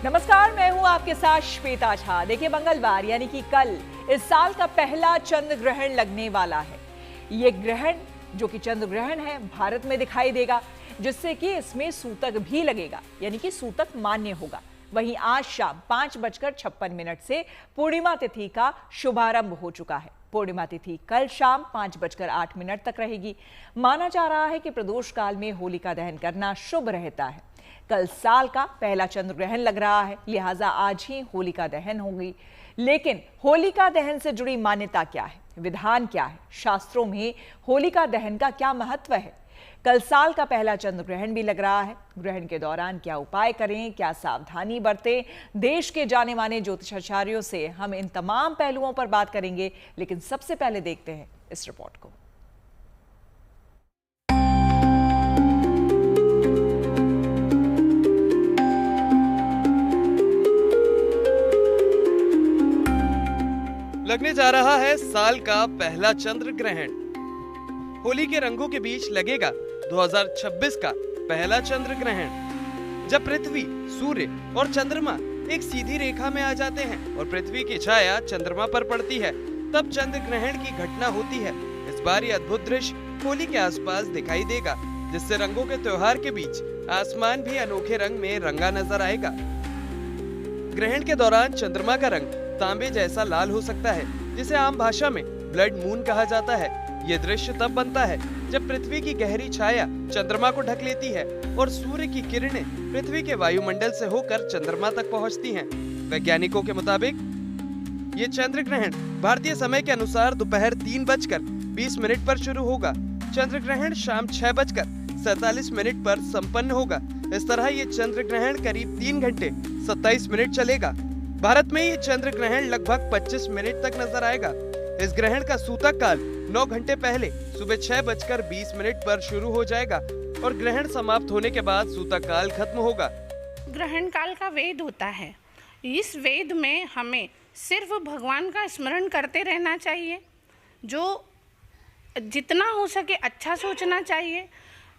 नमस्कार, मैं हूं आपके साथ श्वेता झा। देखिए, मंगलवार यानी कि कल इस साल का पहला चंद्र ग्रहण लगने वाला है। ये ग्रहण जो कि चंद्र ग्रहण है भारत में दिखाई देगा, जिससे कि इसमें सूतक भी लगेगा, यानी कि सूतक मान्य होगा। वहीं आज शाम 5:56 से पूर्णिमा तिथि का शुभारंभ हो चुका है। पूर्णिमा तिथि कल शाम 5:08 तक रहेगी। माना जा रहा है कि प्रदोष काल में होलिका दहन करना शुभ रहता है। कल साल का पहला चंद्र ग्रहण लग रहा है, लिहाजा आज ही होलिका दहन होगी। लेकिन होलिका दहन से जुड़ी मान्यता क्या है, विधान क्या है, शास्त्रों में होलिका दहन का क्या महत्व है? कल साल का पहला चंद्र ग्रहण भी लग रहा है। ग्रहण के दौरान क्या उपाय करें, क्या सावधानी बरतें? देश के जाने माने ज्योतिषाचार्यों से हम इन तमाम पहलुओं पर बात करेंगे, लेकिन सबसे पहले देखते हैं इस रिपोर्ट को। लगने जा रहा है साल का पहला चंद्र ग्रहण। होली के रंगों के बीच लगेगा 2026 का पहला चंद्र ग्रहण, जब पृथ्वी, सूर्य और चंद्रमा एक सीधी रेखा में आ जाते हैं और पृथ्वी की छाया चंद्रमा पर पड़ती है, तब चंद्र ग्रहण की घटना होती है। इस बार ये अद्भुत दृश्य होली के आसपास दिखाई देगा, जिससे रंगों के त्योहार के बीच आसमान भी अनोखे रंग में रंगा नजर आएगा। ग्रहण के दौरान चंद्रमा का रंग तांबे जैसा लाल हो सकता है, जिसे आम भाषा में ब्लड मून कहा जाता है। ये दृश्य तब बनता है जब पृथ्वी की गहरी छाया चंद्रमा को ढक लेती है और सूर्य की किरणें पृथ्वी के वायुमंडल से होकर चंद्रमा तक पहुंचती हैं। वैज्ञानिकों के मुताबिक ये चंद्र ग्रहण भारतीय समय के अनुसार दोपहर 3:20 पर शुरू होगा। चंद्र ग्रहण शाम 6:47 पर संपन्न होगा। इस तरह ये चंद्र ग्रहण करीब 3 घंटे 27 मिनट चलेगा। भारत में ये चंद्र ग्रहण लगभग 25 मिनट तक नजर आएगा। इस ग्रहण का सूतक काल 9 घंटे पहले सुबह 6:20 पर शुरू हो जाएगा और ग्रहण समाप्त होने के बाद सूतक काल खत्म होगा। ग्रहण काल का वेद होता है। इस वेद में हमें सिर्फ भगवान का स्मरण करते रहना चाहिए, जो जितना हो सके अच्छा सोचना चाहिए,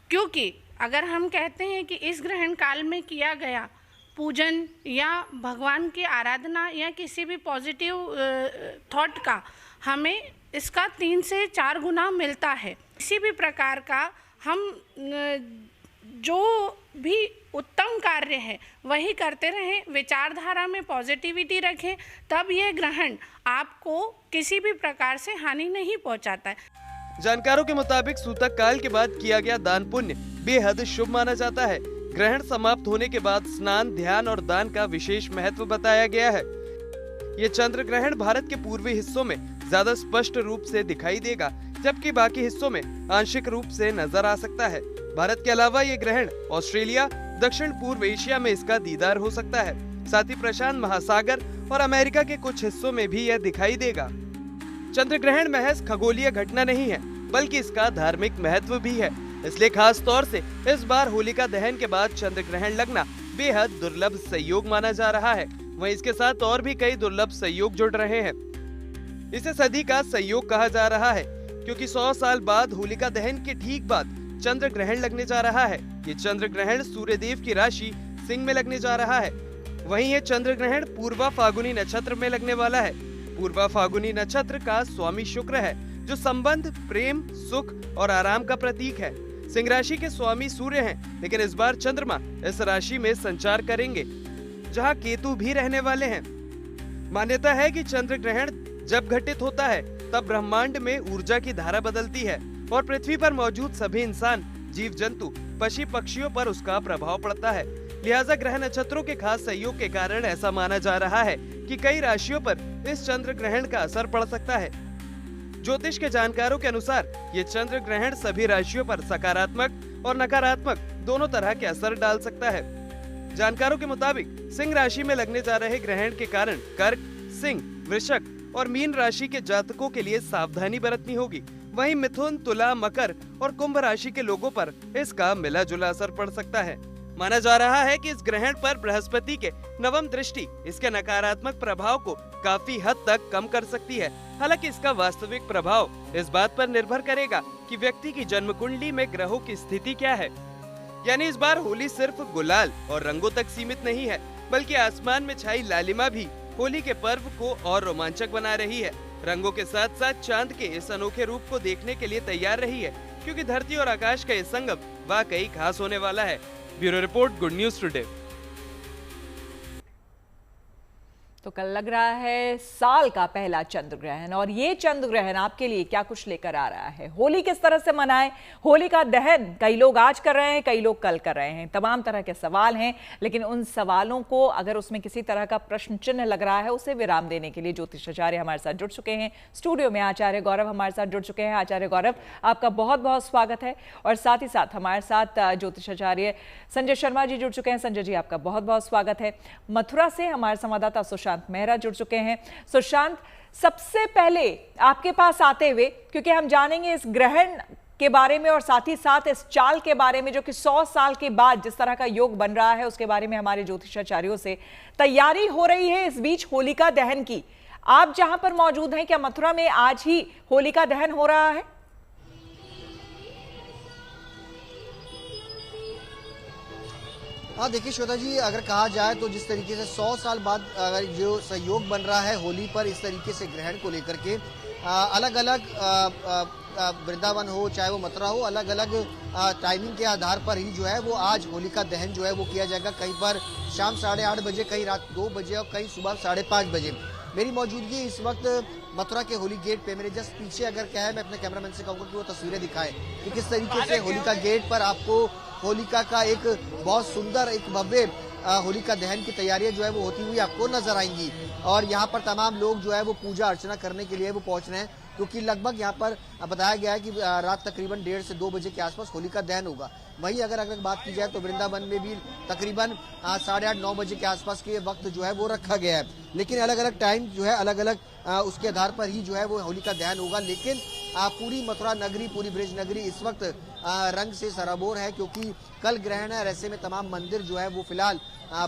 क्योंकि अगर हम कहते हैं कि इस ग्रहण काल में किया गया पूजन या भगवान की आराधना या किसी भी पॉजिटिव थॉट का, हमें इसका 3 से 4 गुना मिलता है। किसी भी प्रकार का हम जो भी उत्तम कार्य है वही करते रहें, विचारधारा में पॉजिटिविटी रखें, तब यह ग्रहण आपको किसी भी प्रकार से हानि नहीं पहुंचाता है। जानकारों के मुताबिक सूतक काल के बाद किया गया दान पुण्य बेहद शुभ माना जाता है। ग्रहण समाप्त होने के बाद स्नान, ध्यान और दान का विशेष महत्व बताया गया है। ये चंद्र ग्रहण भारत के पूर्वी हिस्सों में ज्यादा स्पष्ट रूप से दिखाई देगा, जबकि बाकी हिस्सों में आंशिक रूप से नजर आ सकता है। भारत के अलावा ये ग्रहण ऑस्ट्रेलिया, दक्षिण पूर्व एशिया में इसका दीदार हो सकता है। साथ ही प्रशांत महासागर और अमेरिका के कुछ हिस्सों में भी यह दिखाई देगा। चंद्र ग्रहण महज खगोलीय घटना नहीं है, बल्कि इसका धार्मिक महत्व भी है। इसलिए खास तौर से इस बार होलिका दहन के बाद चंद्र ग्रहण लगना बेहद दुर्लभ संयोग माना जा रहा है। वहीं इसके साथ और भी कई दुर्लभ संयोग जुड़ रहे हैं। इसे सदी का संयोग कहा जा रहा है, क्योंकि 100 साल बाद होलिका दहन के ठीक बाद चंद्र ग्रहण लगने जा रहा है। ये चंद्र ग्रहण सूर्यदेव की राशि सिंह में लगने जा रहा है। वहीं ये चंद्र ग्रहण पूर्वा फागुनी नक्षत्र में लगने वाला है। पूर्वा फागुनी नक्षत्र का स्वामी शुक्र है, जो संबंध, प्रेम, सुख और आराम का प्रतीक है। सिंह राशि के स्वामी सूर्य हैं, लेकिन इस बार चंद्रमा इस राशि में संचार करेंगे, जहां केतु भी रहने वाले हैं। मान्यता है कि चंद्र ग्रहण जब घटित होता है, तब ब्रह्मांड में ऊर्जा की धारा बदलती है और पृथ्वी पर मौजूद सभी इंसान, जीव जंतु, पशु पक्षियों पर उसका प्रभाव पड़ता है। लिहाजा ग्रह नक्षत्रों के खास सहयोग के कारण ऐसा माना जा रहा है कि कई राशियों पर इस चंद्र ग्रहण का असर पड़ सकता है। ज्योतिष के जानकारों के अनुसार ये चंद्र ग्रहण सभी राशियों पर सकारात्मक और नकारात्मक दोनों तरह के असर डाल सकता है। जानकारों के मुताबिक सिंह राशि में लगने जा रहे ग्रहण के कारण कर्क, सिंह, वृषक और मीन राशि के जातकों के लिए सावधानी बरतनी होगी। वहीं मिथुन, तुला, मकर और कुंभ राशि के लोगों पर इसका मिला जुला असर पड़ सकता है। माना जा रहा है कि इस ग्रहण पर बृहस्पति के नवम दृष्टि इसके नकारात्मक प्रभाव को काफी हद तक कम कर सकती है। हालांकि इसका वास्तविक प्रभाव इस बात पर निर्भर करेगा कि व्यक्ति की जन्म कुंडली में ग्रहों की स्थिति क्या है। यानी इस बार होली सिर्फ गुलाल और रंगों तक सीमित नहीं है, बल्कि आसमान में छाई लालिमा भी होली के पर्व को और रोमांचक बना रही है। रंगों के साथ साथ चांद के इस अनोखे रूप को देखने के लिए तैयार रही है, क्योंकि धरती और आकाश का ये संगम वाकई खास होने वाला है। Bureau report, good news today. तो कल लग रहा है साल का पहला चंद्र ग्रहण, और ये चंद्र ग्रहण आपके लिए क्या कुछ लेकर आ रहा है। होली किस तरह से मनाएं, होली का दहन कई लोग आज कर रहे हैं, कई लोग कल कर रहे हैं। तमाम तरह के सवाल हैं, लेकिन उन सवालों को अगर उसमें किसी तरह का प्रश्न चिन्ह लग रहा है, उसे विराम देने के लिए ज्योतिषाचार्य हमारे साथ जुड़ चुके हैं। स्टूडियो में आचार्य गौरव हमारे साथ जुड़ चुके हैं। आचार्य गौरव, आपका बहुत बहुत स्वागत है। और साथ ही साथ हमारे साथ ज्योतिषाचार्य संजय शर्मा जी जुड़ चुके हैं। संजय जी, आपका बहुत बहुत स्वागत है। मथुरा से हमारे संवाददाता सुशांत मेहरा जुड़ चुके हैं। सुशांत, सबसे पहले आपके पास आते हुए, क्योंकि हम जानेंगे इस ग्रहण के बारे में और साथ ही साथ इस चाल के बारे में, जो कि 100 साल के बाद जिस तरह का योग बन रहा है, उसके बारे में हमारे ज्योतिषाचार्यों से तैयारी हो रही है इस बीच होलिका दहन की। आप जहां पर मौजूद हैं, क्या मथुरा में आज ही होलिका दहन हो रहा है? हाँ, देखिए श्वेता जी, अगर कहा जाए तो जिस तरीके से 100 साल बाद अगर जो सहयोग बन रहा है होली पर, इस तरीके से ग्रहण को लेकर के अलग अलग वृंदावन हो चाहे वो मथुरा हो, अलग अलग टाइमिंग के आधार पर ही जो है वो आज होलिका दहन जो है वो किया जाएगा। कहीं पर शाम 8:30 बजे, कहीं रात 2 बजे और कहीं सुबह 5:30 बजे। मेरी मौजूदगी इस वक्त मथुरा के होली गेट पे, मेरे जस्ट पीछे अगर क्या है, मैं अपने कैमरामैन से कहूँगा कि वो तस्वीरें दिखाएं कि किस तरीके से होलिका गेट पर आपको होलिका का एक बहुत सुंदर, एक भव्य होलिका दहन की तैयारियां जो है वो होती हुई आपको नजर आएंगी। और यहाँ पर तमाम लोग जो है वो पूजा अर्चना करने के लिए वो पहुंच रहे हैं, क्योंकि लगभग यहाँ पर बताया गया है कि रात तकरीबन 1:30 से 2 बजे के आसपास होलिका दहन होगा। वहीं अगर बात की जाए तो वृंदावन में भी तकरीबन 8:30-9 बजे के आसपास के वक्त जो है वो रखा गया है। लेकिन अलग अलग टाइम जो है, अलग अलग उसके आधार पर ही जो है वो होलिका दहन होगा। लेकिन पूरी मथुरा नगरी, पूरी ब्रज नगरी इस वक्त रंग से सराबोर है, क्योंकि कल ग्रहण है। ऐसे में तमाम मंदिर जो है वो फिलहाल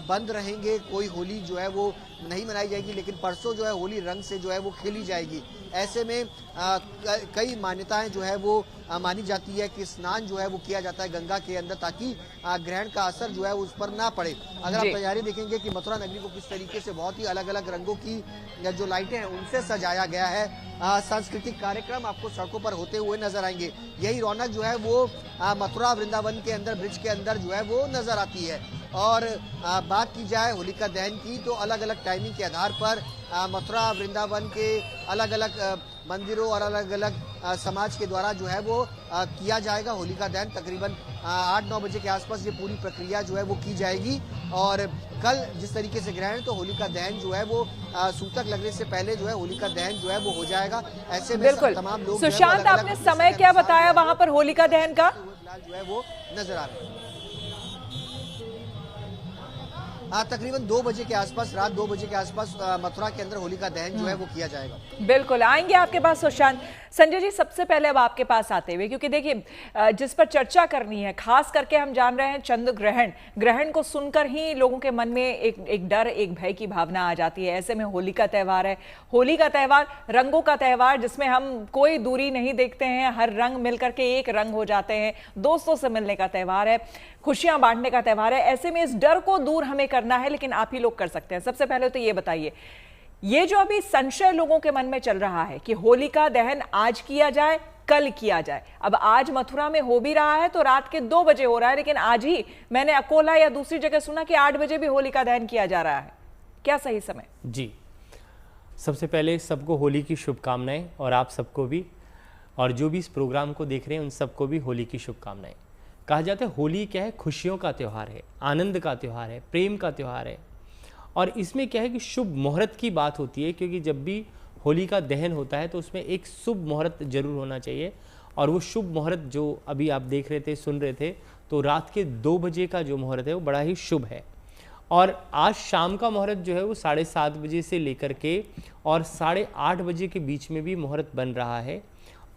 बंद रहेंगे, कोई होली जो है वो नहीं मनाई जाएगी। लेकिन परसों जो है होली रंग से जो है वो खेली जाएगी। ऐसे में कई मान्यताएं जो है वो मानी जाती है कि स्नान जो है वो किया जाता है गंगा के अंदर, ताकि ग्रहण का असर जो है उस पर ना पड़े। अगर आप तैयारी देखेंगे कि मथुरा नगरी को किस तरीके से बहुत ही अलग अलग रंगों की जो लाइटें हैं उनसे सजाया गया है। सांस्कृतिक कार्यक्रम आपको सड़कों पर होते हुए नजर आएंगे। यही रौनक जो है वो मथुरा वृंदावन के अंदर, ब्रिज के अंदर जो है वो नजर आती है। और बात की जाए होलिका दहन की, तो अलग अलग टाइमिंग के आधार पर मथुरा वृंदावन के अलग अलग मंदिरों और अलग अलग समाज के द्वारा जो है वो किया जाएगा होलिका दहन। तकरीबन 8-9 बजे के आसपास ये पूरी प्रक्रिया जो है वो की जाएगी। और कल जिस तरीके से ग्रहण, तो होलिका दहन जो है वो सूतक लगने से पहले जो है होलिका दहन जो है वो हो जाएगा। ऐसे में तमाम लोग, सुशांत, आपने समय क्या बताया वहां पर होलिका दहन का? जो है वो नजर आ रहे हैं। तकरीबन 2 बजे के आसपास, रात 2 बजे के आसपास मथुरा के अंदर होलिका दहन जो है वो किया जाएगा। बिल्कुल आएंगे आपके पास सुशांत। संजय जी, सबसे पहले अब आपके पास आते हुए, क्योंकि देखिए जिस पर चर्चा करनी है, खास करके हम जान रहे हैं चंद्र ग्रहण को सुनकर ही लोगों के मन में एक डर, एक भय की भावना आ जाती है। ऐसे में होली का त्यौहार है, होली का त्यौहार रंगों का त्यौहार, जिसमें हम कोई दूरी नहीं देखते हैं, हर रंग मिलकर के एक रंग हो जाते हैं। दोस्तों से मिलने का त्यौहार है, खुशियां बांटने का त्यौहार है। ऐसे में इस डर को दूर हमें करना है, लेकिन आप ही लोग कर सकते हैं। सबसे पहले तो ये बताइए, ये जो अभी संशय लोगों के मन में चल रहा है कि होलिका दहन आज किया जाए, कल किया जाए। अब आज मथुरा में हो भी रहा है तो रात के 2 बजे हो रहा है, लेकिन आज ही मैंने अकोला या दूसरी जगह सुना कि 8 बजे भी होलिका दहन किया जा रहा है। क्या सही समय? जी, सबसे पहले सबको होली की शुभकामनाएं, और आप सबको भी, और जो भी इस प्रोग्राम को देख रहे हैं उन सबको भी होली की शुभकामनाएं। कहा जाता है होली क्या है, खुशियों का त्यौहार है, आनंद का त्यौहार है, प्रेम का त्यौहार है। और इसमें क्या है कि शुभ मुहूर्त की बात होती है, क्योंकि जब भी होली का दहन होता है तो उसमें एक शुभ मुहूर्त जरूर होना चाहिए। और वो शुभ मुहूर्त जो अभी आप देख रहे थे, सुन रहे थे, तो रात के 2 बजे का जो मुहूर्त है वो बड़ा ही शुभ है। और आज शाम का मुहूर्त जो है वो 7:30 बजे से लेकर के और 8:30 बजे के बीच में भी मुहूर्त बन रहा है।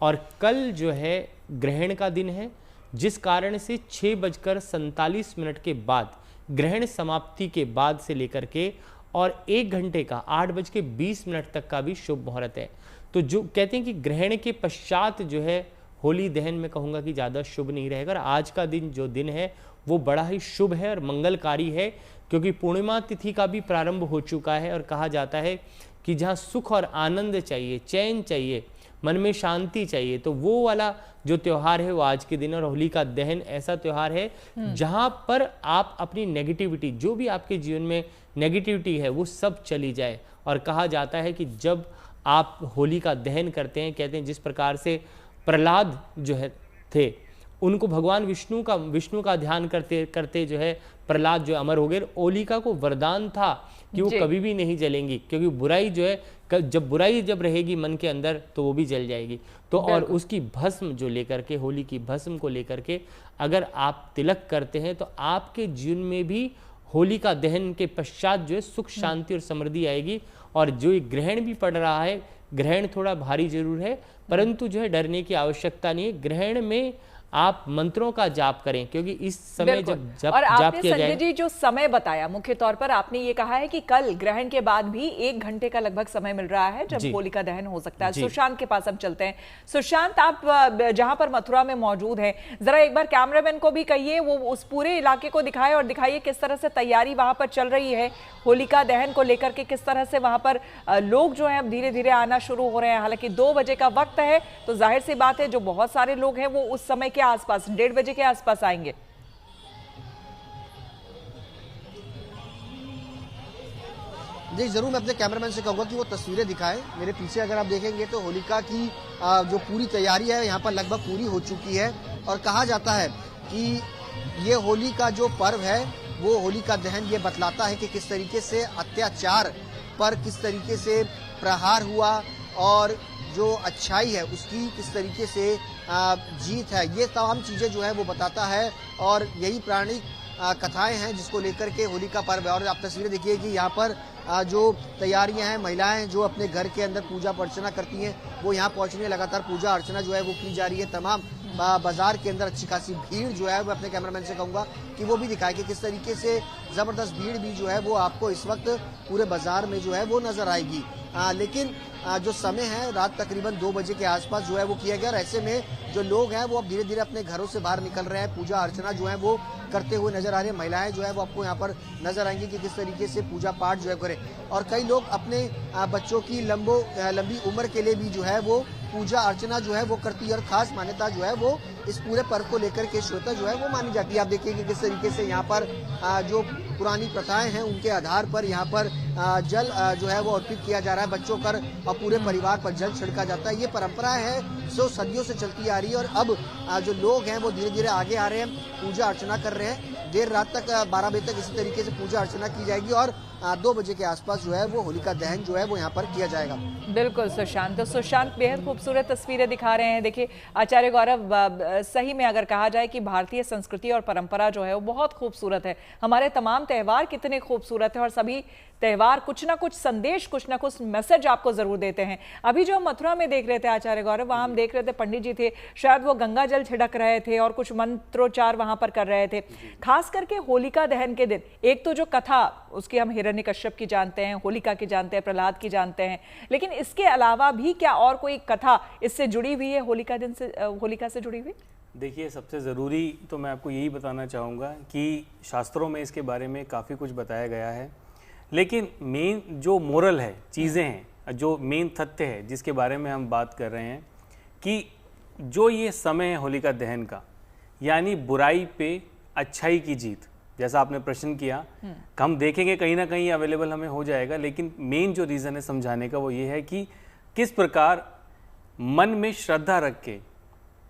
और कल जो है ग्रहण का दिन है, जिस कारण से 6:47 के बाद, ग्रहण समाप्ति के बाद से लेकर के और 1 घंटे का 8:20 तक का भी शुभ मुहूर्त है। तो जो कहते हैं कि ग्रहण के पश्चात जो है होली दहन, में कहूँगा कि ज़्यादा शुभ नहीं रहेगा। और आज का दिन जो दिन है वो बड़ा ही शुभ है और मंगलकारी है, क्योंकि पूर्णिमा तिथि का भी प्रारंभ हो चुका है। और कहा जाता है कि जहाँ सुख और आनंद चाहिए, चैन चाहिए, मन में शांति चाहिए, तो वो वाला जो त्यौहार है वो आज के दिन। और होलिका दहन ऐसा त्यौहार है जहाँ पर आप अपनी नेगेटिविटी, जो भी आपके जीवन में नेगेटिविटी है, वो सब चली जाए। और कहा जाता है कि जब आप होलिका दहन करते हैं, कहते हैं जिस प्रकार से प्रहलाद जो है थे, उनको भगवान विष्णु का ध्यान करते करते जो है प्रहलाद जो अमर हो गए। होलिका को वरदान था कि वो कभी भी नहीं जलेंगी, क्योंकि बुराई जो है, जब बुराई जब रहेगी मन के अंदर तो वो भी जल जाएगी। तो और उसकी भस्म जो लेकर के, होली की भस्म को लेकर के अगर आप तिलक करते हैं तो आपके जीवन में भी होलिका दहन के पश्चात जो है सुख शांति और समृद्धि आएगी। और जो ये ग्रहण भी पड़ रहा है, ग्रहण थोड़ा भारी जरूर है, परंतु जो है डरने की आवश्यकता नहीं है। ग्रहण में आप मंत्रों का जाप करें, क्योंकि इस समय जब जाप और आपने किया जाए। संजय जी जो समय बताया, मुख्य तौर पर आपने ये कहा है कि कल ग्रहण के बाद भी 1 घंटे का लगभग समय मिल रहा है जब होलिका दहन हो सकता है। सुशांत के पास हम चलते हैं। सुशांत, आप जहां पर मथुरा में मौजूद हैं, जरा एक बार कैमरामैन को भी कहिए वो उस पूरे इलाके को दिखाए और दिखाइए किस तरह से तैयारी वहां पर चल रही है होलिका दहन को लेकर के, किस तरह से वहां पर लोग जो है अब धीरे धीरे आना शुरू हो रहे हैं। हालांकि 2 बजे का वक्त है, तो जाहिर सी बात है जो बहुत सारे लोग हैं वो उस समय के आसपास 1:30 बजे के आसपास आएंगे। जी जरूर, मैं अपने कैमरामैन से कहूंगा कि वो तस्वीरें दिखाएं। मेरे पीछे अगर आप देखेंगे तो होलिका की जो पूरी तैयारी है यहाँ पर लगभग पूरी हो चुकी है। और कहा जाता है कि ये होली का जो पर्व है वो होलिका दहन ये बतलाता है कि किस तरीके से अत्याचार पर किस तरीके से प्रहार हुआ और जो अच्छाई है उसकी किस तरीके से जीत है। ये तमाम चीज़ें जो है वो बताता है और यही पौराणिक कथाएं हैं जिसको लेकर के होली का पर्व है। और आप तस्वीरें देखिए कि यहाँ पर जो तैयारियां हैं, महिलाएं जो अपने घर के अंदर पूजा अर्चना करती हैं वो यहाँ पहुँच रही है। लगातार पूजा अर्चना जो है वो की जा रही है। तमाम बाजार के अंदर अच्छी खासी भीड़ जो है, मैं अपने कैमरामैन से कहूँगा कि वो भी दिखाए कि किस तरीके से ज़बरदस्त भीड़ भी जो है वो आपको इस वक्त पूरे बाजार में जो है वो नज़र आएगी। लेकिन जो समय है रात तकरीबन 2 बजे के आसपास जो है वो किया गया। और ऐसे में जो लोग हैं वो अब धीरे धीरे अपने घरों से बाहर निकल रहे हैं, पूजा अर्चना जो है वो करते हुए नजर आ रहे हैं। महिलाएं जो है वो आपको यहाँ पर नजर आएंगी कि किस तरीके से पूजा पाठ जो है करें। और कई लोग अपने बच्चों की लंबी उम्र के लिए भी जो है वो पूजा अर्चना जो है वो करती है। और खास मान्यता जो है वो इस पूरे पर्व को लेकर के श्रोता जो है वो मानी जाती है। आप देखिए किस तरीके से यहाँ पर जो पुरानी प्रथाएं हैं उनके आधार पर यहाँ पर जल जो है वो अर्पित किया जा रहा है बच्चों पर, और पूरे परिवार पर जल छिड़का जाता है। ये परंपरा है जो सदियों से चलती आ रही है। और अब जो लोग हैं वो धीरे धीरे आगे आ रहे हैं, पूजा अर्चना कर रहे हैं। देर रात तक 12 बजे तक इसी तरीके से पूजा अर्चना की जाएगी और 2 बजे के आसपास जो है वो होलिका दहन जो है वो यहाँ पर किया जाएगा। बिल्कुल सुशांत, तो सुशांत बेहद खूबसूरत तस्वीरें दिखा रहे हैं। देखिए आचार्य गौरव, सही में अगर कहा जाए कि भारतीय संस्कृति और परंपरा जो है वो बहुत खूबसूरत है। हमारे तमाम त्यौहार कितने खूबसूरत है और सभी त्यौहार कुछ ना कुछ संदेश, कुछ ना कुछ मैसेज आपको जरूर देते हैं। अभी जो हम मथुरा में देख रहे थे आचार्य गौरव, वहां हम देख रहे थे पंडित जी थे, शायद वो गंगा जल छिड़क रहे थे और कुछ मंत्रोच्चार वहां पर कर रहे थे। खास करके होलिका दहन के दिन एक तो जो कथा उसकी हम हिरण्यकश्यप की जानते हैं, होलिका की जानते हैं, प्रहलाद की जानते हैं, लेकिन इसके अलावा भी क्या और कोई कथा इससे जुड़ी हुई है, होलिका से जुड़ी हुई? देखिए, सबसे ज़रूरी तो मैं आपको यही बताना चाहूँगा कि शास्त्रों में इसके बारे में काफ़ी कुछ बताया गया है, लेकिन मेन जो मोरल है, चीज़ें हैं, जो मेन तथ्य है जिसके बारे में हम बात कर रहे हैं कि जो ये समय है होलिका दहन का, यानी बुराई पे अच्छाई की जीत, जैसा आपने प्रश्न किया, हम देखेंगे कहीं ना कहीं अवेलेबल हमें हो जाएगा, लेकिन मेन जो रीज़न है समझाने का वो ये है कि किस प्रकार मन में श्रद्धा रख के,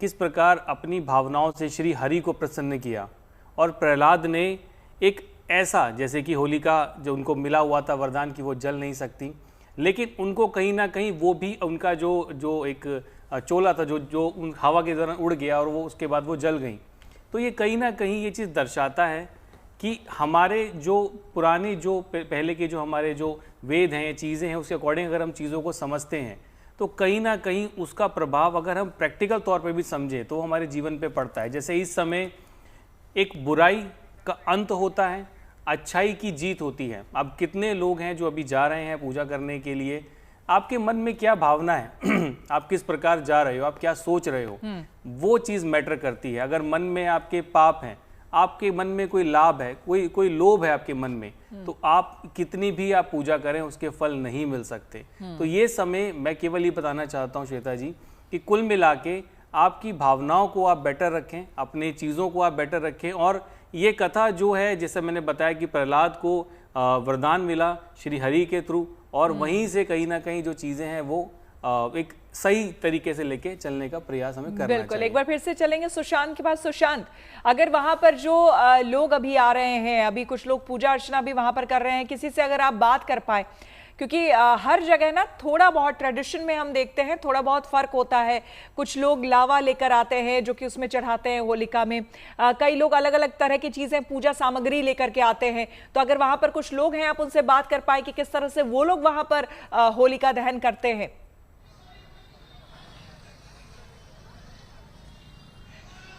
किस प्रकार अपनी भावनाओं से श्री हरि को प्रसन्न किया। और प्रहलाद ने एक ऐसा, जैसे कि होलिका जो उनको मिला हुआ था वरदान कि वो जल नहीं सकती, लेकिन उनको कहीं ना कहीं वो भी उनका जो एक चोला था जो उन हवा के दौरान उड़ गया और वो उसके बाद वो जल गई। तो ये कहीं ना कहीं ये चीज़ दर्शाता है कि हमारे जो पुराने जो पहले के जो हमारे जो वेद हैं, चीज़ें हैं, उसके अकॉर्डिंग अगर हम चीज़ों को समझते हैं तो कहीं ना कहीं उसका प्रभाव अगर हम प्रैक्टिकल तौर पे भी समझें तो हमारे जीवन पे पड़ता है। जैसे इस समय एक बुराई का अंत होता है, अच्छाई की जीत होती है। अब कितने लोग हैं जो अभी जा रहे हैं पूजा करने के लिए, आपके मन में क्या भावना है आप किस प्रकार जा रहे हो, आप क्या सोच रहे हो, वो चीज़ मैटर करती है। अगर मन में आपके पाप हैं, आपके मन में कोई लाभ है, कोई लोभ है आपके मन में, तो आप कितनी भी आप पूजा करें उसके फल नहीं मिल सकते। तो ये समय मैं केवल ये बताना चाहता हूँ श्वेता जी कि कुल मिला के आपकी भावनाओं को आप बेटर रखें, अपनी चीज़ों को आप बेटर रखें। और ये कथा जो है, जैसे मैंने बताया कि प्रहलाद को वरदान मिला श्री हरि के थ्रू, और वहीं से कहीं ना कहीं जो चीज़ें हैं वो एक सही तरीके से लेके चलने का प्रयास हमें करना बिल्कुल चाहिए। एक बार फिर से चलेंगे सुशांत के पास। सुशांत, अगर वहां पर जो लोग अभी आ रहे हैं, अभी कुछ लोग पूजा अर्चना भी वहां पर कर रहे हैं, किसी से अगर आप बात कर पाए, क्योंकि हर जगह ना थोड़ा बहुत ट्रेडिशन में हम देखते हैं थोड़ा बहुत फर्क होता है। कुछ लोग लावा लेकर आते हैं जो कि उसमें चढ़ाते हैं होलिका में, कई लोग अलग अलग तरह की चीजें पूजा सामग्री लेकर के आते हैं। तो अगर वहां पर कुछ लोग हैं, आप उनसे बात कर पाए कि किस तरह से वो लोग वहां पर होलिका दहन करते हैं।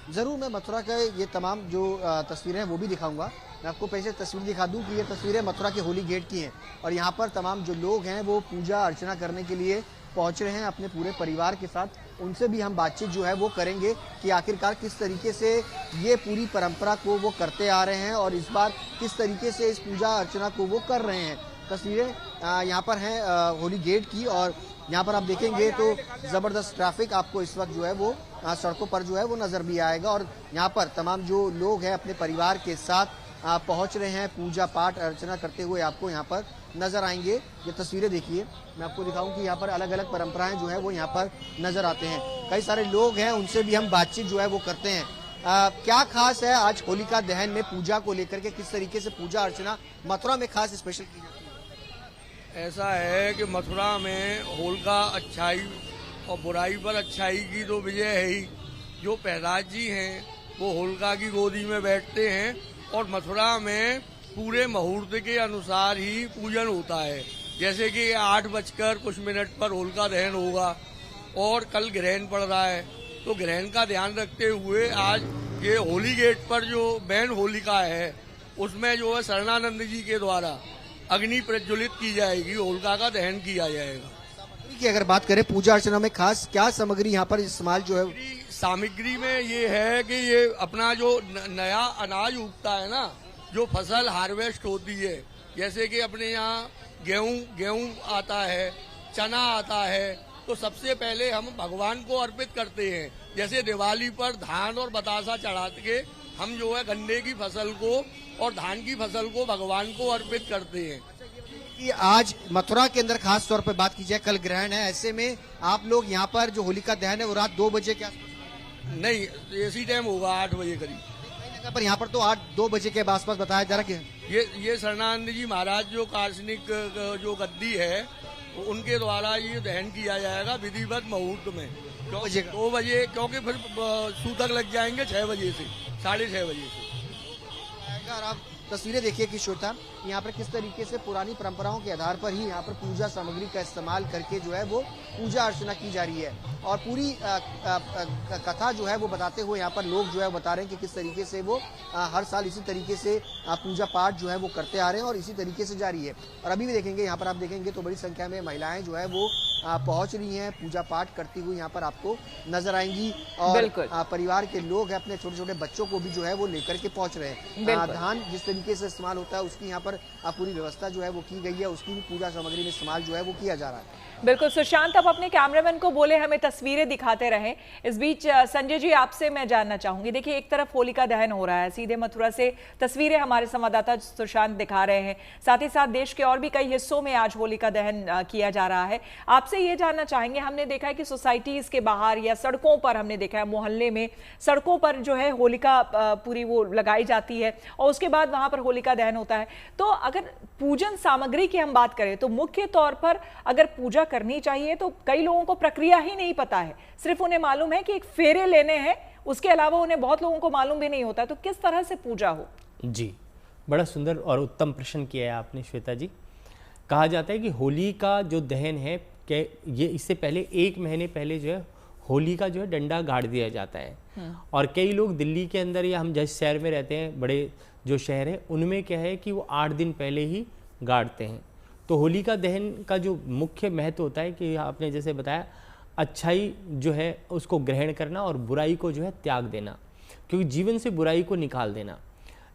जरूर, मैं मथुरा के ये तमाम जो तस्वीरें हैं वो भी दिखाऊंगा। मैं आपको पहले तस्वीर दिखा दूं कि ये तस्वीरें मथुरा के होली गेट की हैं, और यहाँ पर तमाम जो लोग हैं वो पूजा अर्चना करने के लिए पहुँच रहे हैं अपने पूरे परिवार के साथ। उनसे भी हम बातचीत जो है वो करेंगे कि आखिरकार किस तरीके से ये पूरी परंपरा को वो करते आ रहे हैं और इस बार किस तरीके से इस पूजा अर्चना को वो कर रहे हैं। तस्वीरें यहाँ पर हैं होली गेट की, और यहाँ पर आप देखेंगे तो ज़बरदस्त ट्रैफिक आपको इस वक्त जो है वो सड़कों पर जो है वो नज़र भी आएगा। और यहाँ पर तमाम जो लोग हैं अपने परिवार के साथ पहुँच रहे हैं, पूजा पाठ अर्चना करते हुए आपको यहाँ पर नज़र आएंगे। ये तस्वीरें देखिए, मैं आपको दिखाऊं कि यहाँ पर अलग अलग परंपराएं जो है वो यहाँ पर नज़र आते हैं। कई सारे लोग हैं, उनसे भी हम बातचीत जो है वो करते हैं। क्या खास है आज होलिका दहन में पूजा को लेकर के, किस तरीके से पूजा अर्चना मथुरा में खास स्पेशल की जाती है? ऐसा है कि मथुरा में होलिका अच्छाई और बुराई पर अच्छाई की तो विजय है ही। जो प्रहलाद जी हैं वो होलिका की गोदी में बैठते हैं, और मथुरा में पूरे मुहूर्त के अनुसार ही पूजन होता है। जैसे कि 8:00 पर होलिका दहन होगा, और कल ग्रहण पड़ रहा है, तो ग्रहण का ध्यान रखते हुए आज ये होली गेट पर जो बैन होलिका है उसमें जो है शरणानंद जी के द्वारा अग्नि प्रज्वलित की जाएगी, होलिका का दहन किया जाएगा। सामग्री की अगर बात करें पूजा अर्चना में खास क्या सामग्री यहाँ पर इस्तेमाल जो है? सामग्री में ये है कि ये अपना जो नया अनाज उगता है ना, जो फसल हार्वेस्ट होती है, जैसे कि अपने यहाँ गेहूं आता है, चना आता है, तो सबसे पहले हम भगवान को अर्पित करते हैं। जैसे दिवाली पर धान और बतासा चढ़ा के हम जो है गन्ने की फसल को और धान की फसल को भगवान को अर्पित करते हैं। कि आज मथुरा के अंदर खास तौर पर बात की जाए, कल ग्रहण है, ऐसे में आप लोग यहाँ पर जो होलिका दहन है वो रात 2 बजे के आसपास? नहीं, इसी टाइम होगा 8 बजे करीब। पर यहाँ पर तो 2 बजे के आसपास बताया जा रहा है। ये शरणानंद जी महाराज जो दार्शनिक जो गद्दी है उनके द्वारा ये दहन किया जाएगा विधिवत मुहूर्त में 2 बजे, क्योंकि फिर सूतक लग जाएंगे 6 बजे से 6:30 बजे से। और आप तस्वीरें देखिए कि श्रोता यहाँ पर किस तरीके से पुरानी परंपराओं के आधार पर ही यहाँ पर पूजा सामग्री का इस्तेमाल करके जो है वो पूजा अर्चना की जा रही है। और पूरी कथा जो है वो बताते हुए यहाँ पर लोग जो है बता रहे हैं कि किस तरीके से वो हर साल इसी तरीके से पूजा पाठ जो है वो करते आ रहे हैं और इसी तरीके से जारी है। और अभी भी देखेंगे, यहाँ पर आप देखेंगे तो बड़ी संख्या में महिलाएं जो है वो पहुंच रही हैं, पूजा पाठ करती हुई यहाँ पर आपको नजर आएंगी। और परिवार के लोग हैं, अपने छोटे छोटे बच्चों को भी जो है वो लेकर के पहुंच रहे हैं। धान जिस तरीके से इस्तेमाल होता है उसकी यहाँ पर पूरी व्यवस्था जो है वो की गई है, उसकी भी पूजा सामग्री में इस्तेमाल जो है वो किया जा रहा है। बिल्कुल सुशांत, आप अपने कैमरामैन को बोले हमें तस्वीरें दिखाते रहें। इस बीच संजय जी आपसे मैं जानना चाहूंगी, देखिए एक तरफ होलिका दहन हो रहा है, सीधे मथुरा से तस्वीरें हमारे संवाददाता सुशांत दिखा रहे हैं, साथ ही साथ देश के और भी कई हिस्सों में आज होलिका दहन किया जा रहा है। आपसे ये जानना चाहेंगे, हमने देखा है कि सोसाइटीज के बाहर या सड़कों पर, हमने देखा है मोहल्ले में सड़कों पर जो है होलिका पूरी वो लगाई जाती है और उसके बाद वहां पर होलिका दहन होता है। तो अगर पूजन सामग्री की हम बात करें तो मुख्य तौर पर अगर पूजा करनी चाहिए तो कई लोगों को प्रक्रिया ही नहीं पता है, सिर्फ उन्हें मालूम है कि एक फेरे लेने हैं, उसके अलावा उन्हें बहुत लोगों को मालूम भी नहीं होता। तो किस तरह से पूजा हो? जी, बड़ा सुंदर और उत्तम प्रश्न किया है आपने श्वेता जी। कहा जाता है कि होली का जो दहन है, ये इससे पहले 1 महीने पहले जो है होली का जो है डंडा गाड़ दिया जाता है। और कई लोग दिल्ली के अंदर या हम जिस शहर में रहते हैं, बड़े जो शहर है, उनमें क्या है कि वो 8 दिन पहले ही गाड़ते हैं। तो होलिका दहन का जो मुख्य महत्व होता है कि आपने जैसे बताया, अच्छाई जो है उसको ग्रहण करना और बुराई को जो है त्याग देना, क्योंकि जीवन से बुराई को निकाल देना।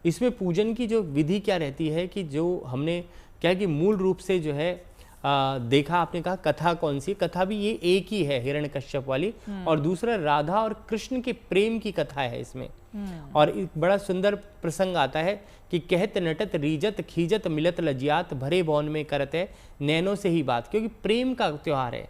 इसमें पूजन की जो विधि क्या रहती है कि जो हमने क्या है कि मूल रूप से जो है देखा, आपने कहा कथा कौन सी, कथा भी ये एक ही है हिरण्यकश्यप वाली, और दूसरा राधा और कृष्ण के प्रेम की कथा है इसमें। और एक बड़ा सुंदर प्रसंग आता है कि कहत नटत रीजत खीजत मिलत लजियात भरे भवन में करत है नैनों से ही बात, क्योंकि प्रेम का त्योहार है।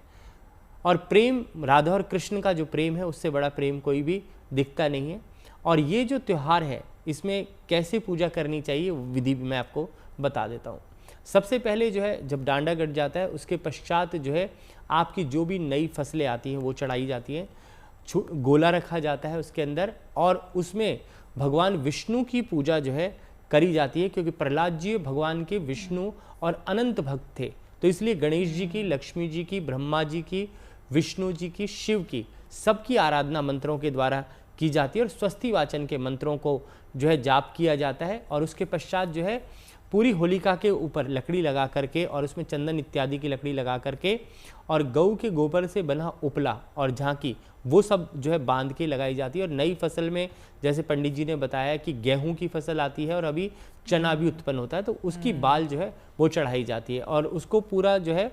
और प्रेम, राधा और कृष्ण का जो प्रेम है उससे बड़ा प्रेम कोई भी दिखता नहीं है। और ये जो त्योहार है इसमें कैसे पूजा करनी चाहिए विधि भी मैं आपको बता देता हूँ। सबसे पहले जो है जब डांडा गट जाता है उसके पश्चात जो है आपकी जो भी नई फसलें आती हैं वो चढ़ाई जाती हैं, गोला रखा जाता है उसके अंदर, और उसमें भगवान विष्णु की पूजा जो है करी जाती है, क्योंकि प्रहलाद जी भगवान के विष्णु और अनंत भक्त थे, तो इसलिए गणेश जी की, लक्ष्मी जी की, ब्रह्मा जी की, विष्णु जी की, शिव की, सबकी आराधना मंत्रों के द्वारा की जाती है। और स्वस्ति वाचन के मंत्रों को जो है जाप किया जाता है। और उसके पश्चात जो है पूरी होलिका के ऊपर लकड़ी लगा करके और उसमें चंदन इत्यादि की लकड़ी लगा करके और गऊ के गोबर से बना उपला और झांकी वो सब जो है बांध के लगाई जाती है। और नई फसल में जैसे पंडित जी ने बताया कि गेहूं की फसल आती है और अभी चना भी उत्पन्न होता है, तो उसकी बाल जो है वो चढ़ाई जाती है और उसको पूरा जो है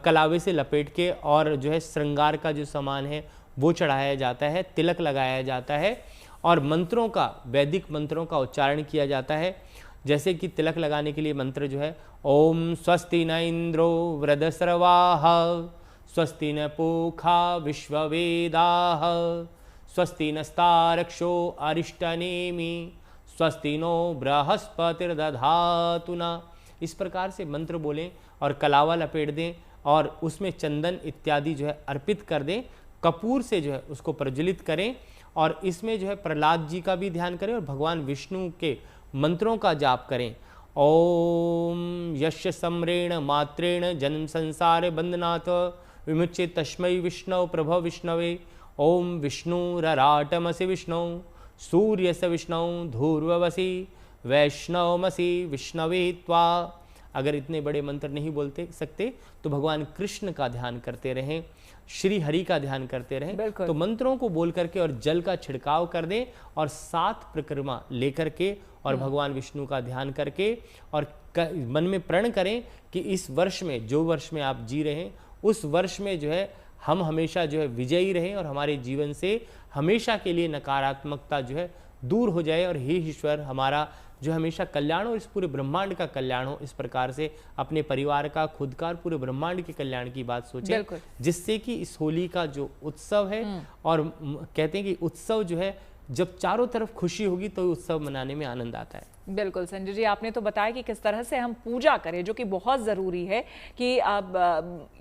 कलावे से लपेट के और जो है श्रृंगार का जो सामान है वो चढ़ाया जाता है, तिलक लगाया जाता है और मंत्रों का, वैदिक मंत्रों का उच्चारण किया जाता है। जैसे कि तिलक लगाने के लिए मंत्र जो है ओम स्वस्ति न इंद्रो वृधस्रवाः स्वस्ति न पूषा विश्ववेदाः स्वस्ति नस्तारक्षो अरिष्टनेमि स्वस्ति नो बृहस्पतिर्दधातु न। इस प्रकार से मंत्र बोलें और कलावा लपेट दें और उसमें चंदन इत्यादि जो है अर्पित कर दें, कपूर से जो है उसको प्रज्वलित करें और इसमें जो है प्रहलाद जी का भी ध्यान करें और भगवान विष्णु के मंत्रों का जाप करें। ओम यस्य सम्रेण मात्रेण जन्म संसार बंधनात् विमुच्य तस्मै विष्णु प्रभव विष्णवे। ओम विष्णुरराटमसि विष्णु सूर्यस्य विष्णु धूर्ववसि वैष्णवमसि विष्णवे त्वा। अगर इतने बड़े मंत्र नहीं बोलते सकते तो भगवान कृष्ण का ध्यान करते रहें, श्री हरि का ध्यान करते रहें। तो मंत्रों को बोल करके और जल का छिड़काव कर दें और 7 परिक्रमा लेकर के और भगवान विष्णु का ध्यान करके और मन में प्रण करें कि इस वर्ष में, जो वर्ष में आप जी रहे हैं उस वर्ष में जो है हम हमेशा जो है विजयी रहें और हमारे जीवन से हमेशा के लिए नकारात्मकता जो है दूर हो जाए और हे ईश्वर हमारा जो हमेशा कल्याण हो, इस पूरे ब्रह्मांड का कल्याण हो। इस प्रकार से अपने परिवार का, खुद का, पूरे ब्रह्मांड के कल्याण की बात सोचें, जिससे कि इस होली का जो उत्सव है और कहते हैं कि उत्सव जो है जब चारों तरफ खुशी होगी तो उत्सव मनाने में आनंद आता है। बिल्कुल संजय जी, आपने तो बताया कि किस तरह से हम पूजा करें, जो कि बहुत ज़रूरी है कि अब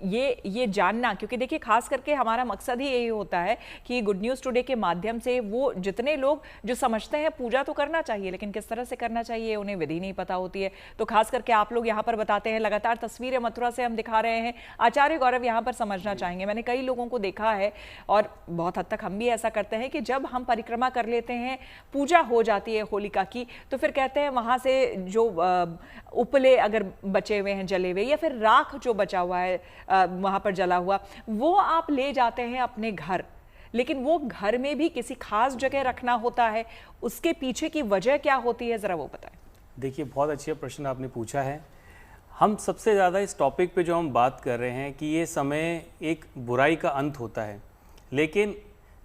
ये जानना, क्योंकि देखिए खास करके हमारा मकसद ही यही होता है कि गुड न्यूज़ टुडे के माध्यम से वो जितने लोग जो समझते हैं पूजा तो करना चाहिए लेकिन किस तरह से करना चाहिए उन्हें विधि नहीं पता होती है, तो खास करके आप लोग यहाँ पर बताते हैं। लगातार तस्वीरें मथुरा से हम दिखा रहे हैं। आचार्य गौरव यहाँ पर समझना चाहेंगे, मैंने कई लोगों को देखा है और बहुत हद तक हम भी ऐसा करते हैं कि जब हम परिक्रमा कर लेते हैं, पूजा हो जाती है होलिका की, तो फिर कहते हैं वहां से जो उपले अगर बचे हुए हैं जले हुए या फिर राख जो बचा हुआ है वहां पर जला हुआ, वो आप ले जाते हैं अपने घर, लेकिन वो घर में भी किसी खास जगह रखना होता है, उसके पीछे की वजह क्या होती है, जरा वो बताएं। देखिए बहुत अच्छा प्रश्न आपने पूछा है। हम सबसे ज़्यादा इस टॉपिक पे जो हम बात कर रहे हैं कि ये समय एक बुराई का अंत होता है, लेकिन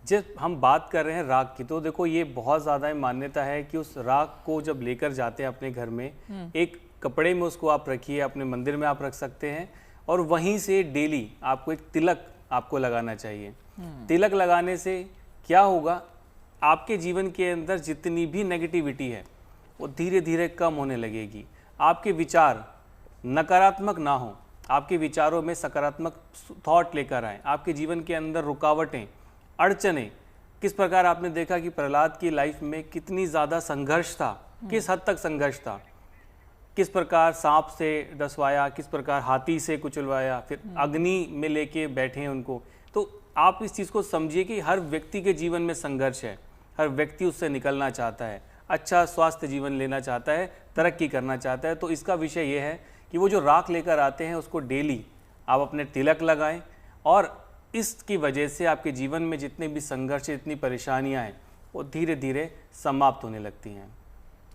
जब हम बात कर रहे हैं राख की, तो देखो ये बहुत ज़्यादा मान्यता है कि उस राख को जब लेकर जाते हैं अपने घर में, एक कपड़े में उसको आप रखिए, अपने मंदिर में आप रख सकते हैं और वहीं से डेली आपको एक तिलक आपको लगाना चाहिए। तिलक लगाने से क्या होगा, आपके जीवन के अंदर जितनी भी नेगेटिविटी है वो धीरे धीरे कम होने लगेगी। आपके विचार नकारात्मक ना हो, आपके विचारों में सकारात्मक थॉट लेकर आए। आपके जीवन के अंदर रुकावटें, अड़चने, किस प्रकार आपने देखा कि प्रहलाद की लाइफ में कितनी ज़्यादा संघर्ष था, किस हद तक संघर्ष था, किस प्रकार सांप से डसवाया, किस प्रकार हाथी से कुचलवाया, फिर अग्नि में लेके बैठे हैं उनको। तो आप इस चीज़ को समझिए कि हर व्यक्ति के जीवन में संघर्ष है, हर व्यक्ति उससे निकलना चाहता है, अच्छा स्वास्थ्य जीवन लेना चाहता है, तरक्की करना चाहता है। तो इसका विषय ये है कि वो जो राख लेकर आते हैं उसको डेली आप अपने तिलक लगाएं और इसकी वजह से आपके जीवन में जितने भी संघर्ष, जितनी परेशानियां हैं वो धीरे धीरे समाप्त होने लगती हैं।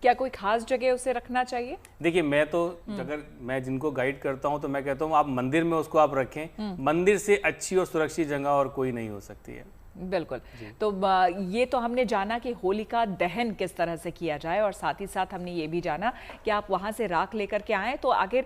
क्या कोई खास जगह उसे रखना चाहिए? देखिए, मैं तो अगर मैं जिनको गाइड करता हूं तो मैं कहता हूं आप मंदिर में उसको आप रखें। मंदिर से अच्छी और सुरक्षित जगह और कोई नहीं हो सकती है। बिल्कुल। तो ये तो हमने जाना कि होलिका दहन किस तरह से किया जाए, और साथ ही साथ हमने ये भी जाना कि आप वहां से राख लेकर के आए तो आखिर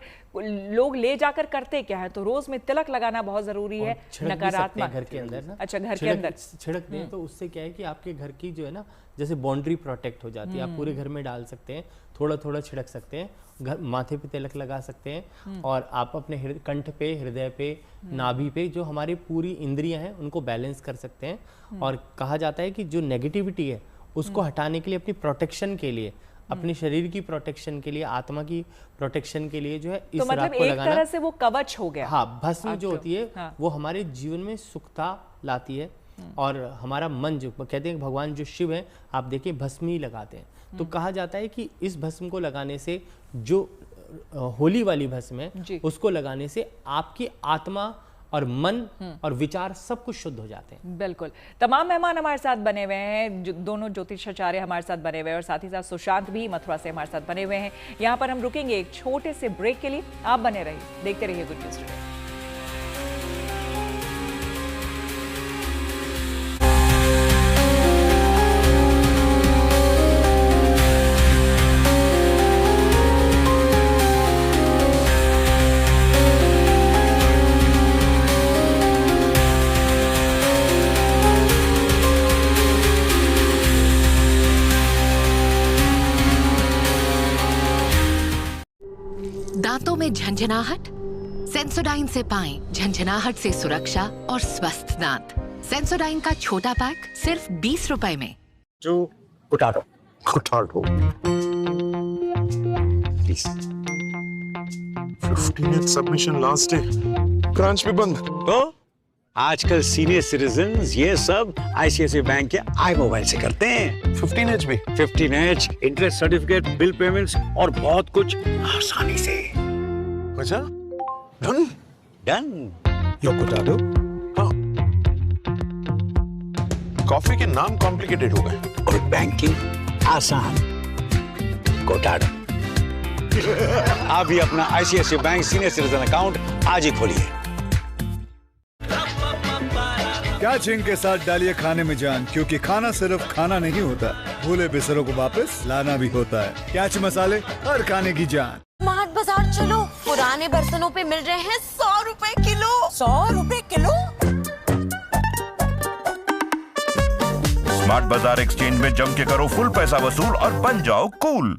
लोग ले जाकर करते क्या है। तो रोज में तिलक लगाना बहुत जरूरी है, नकारात्मक घर के अंदर ना। अच्छा, घर के अंदर छिड़क दें तो उससे क्या है कि आपके घर की जो है ना, जैसे बाउंड्री प्रोटेक्ट हो जाती है। आप पूरे घर में डाल सकते हैं, थोड़ा थोड़ा छिड़क सकते हैं, घर माथे पे तिलक लगा सकते हैं, और आप अपने कंठ पे, हृदय पे, नाभि पे जो हमारी पूरी इंद्रियां हैं उनको बैलेंस कर सकते हैं। और कहा जाता है कि जो नेगेटिविटी है उसको हटाने के लिए, अपनी प्रोटेक्शन के लिए, अपने शरीर की प्रोटेक्शन के लिए, आत्मा की प्रोटेक्शन के लिए जो है इस तो मतलब राख को एक लगाना। तरह से वो कवच हो गया। हाँ, भस्म जो होती है हाँ। वो हमारे जीवन में सुखता लाती है, और हमारा मन, जो कहते हैं भगवान जो शिव हैं, आप देखिए भस्म ही लगाते हैं। तो कहा जाता है कि इस भस्म को लगाने से, जो होली वाली भस्म है उसको लगाने से आपकी आत्मा और मन और विचार सब कुछ शुद्ध हो जाते हैं। बिल्कुल। तमाम मेहमान हमारे साथ बने हुए हैं, दोनों ज्योतिषाचार्य हमारे साथ बने हुए हैं, और साथ ही साथ सुशांत भी मथुरा से हमारे साथ बने हुए हैं। यहाँ पर हम रुकेंगे एक छोटे से ब्रेक के लिए। आप बने रहिए, देखते रहिए गुड न्यूज टुडे। दांतों में झंझनाहट? सेंसोडाइन से पाएं झंझनाहट से सुरक्षा और स्वस्थ दांत। सेंसोडाइन का छोटा पैक सिर्फ 20 रुपए में। जो potato please. 15 submission last day, branch भी बंद। तो आजकल सीनियर सिटीजन्स ये सब आईसीआईसीआई बैंक के आई मोबाइल से करते हैं। 15H भी, 15H, interest certificate, bill payments और बहुत कुछ आसानी से। अच्छा, डन डन। यो पोटैटो। हाँ, कॉफी के नाम कॉम्प्लिकेटेड हो गए और बैंकिंग आसान। कोटाडो। आप भी अपना ICICI bank senior citizen account आज ही खोलिए। कैचिंग के साथ डालिए खाने में जान, क्योंकि खाना सिर्फ खाना नहीं होता, भूले बिसरों को वापस लाना भी होता है। कैच मसाले, हर खाने की जान। स्मार्ट बाजार चलो, पुराने बर्तनों पे मिल रहे हैं 100 रुपए किलो। 100 रुपए किलो? स्मार्ट बाजार एक्सचेंज में जम के करो फुल पैसा वसूल और बन जाओ कूल।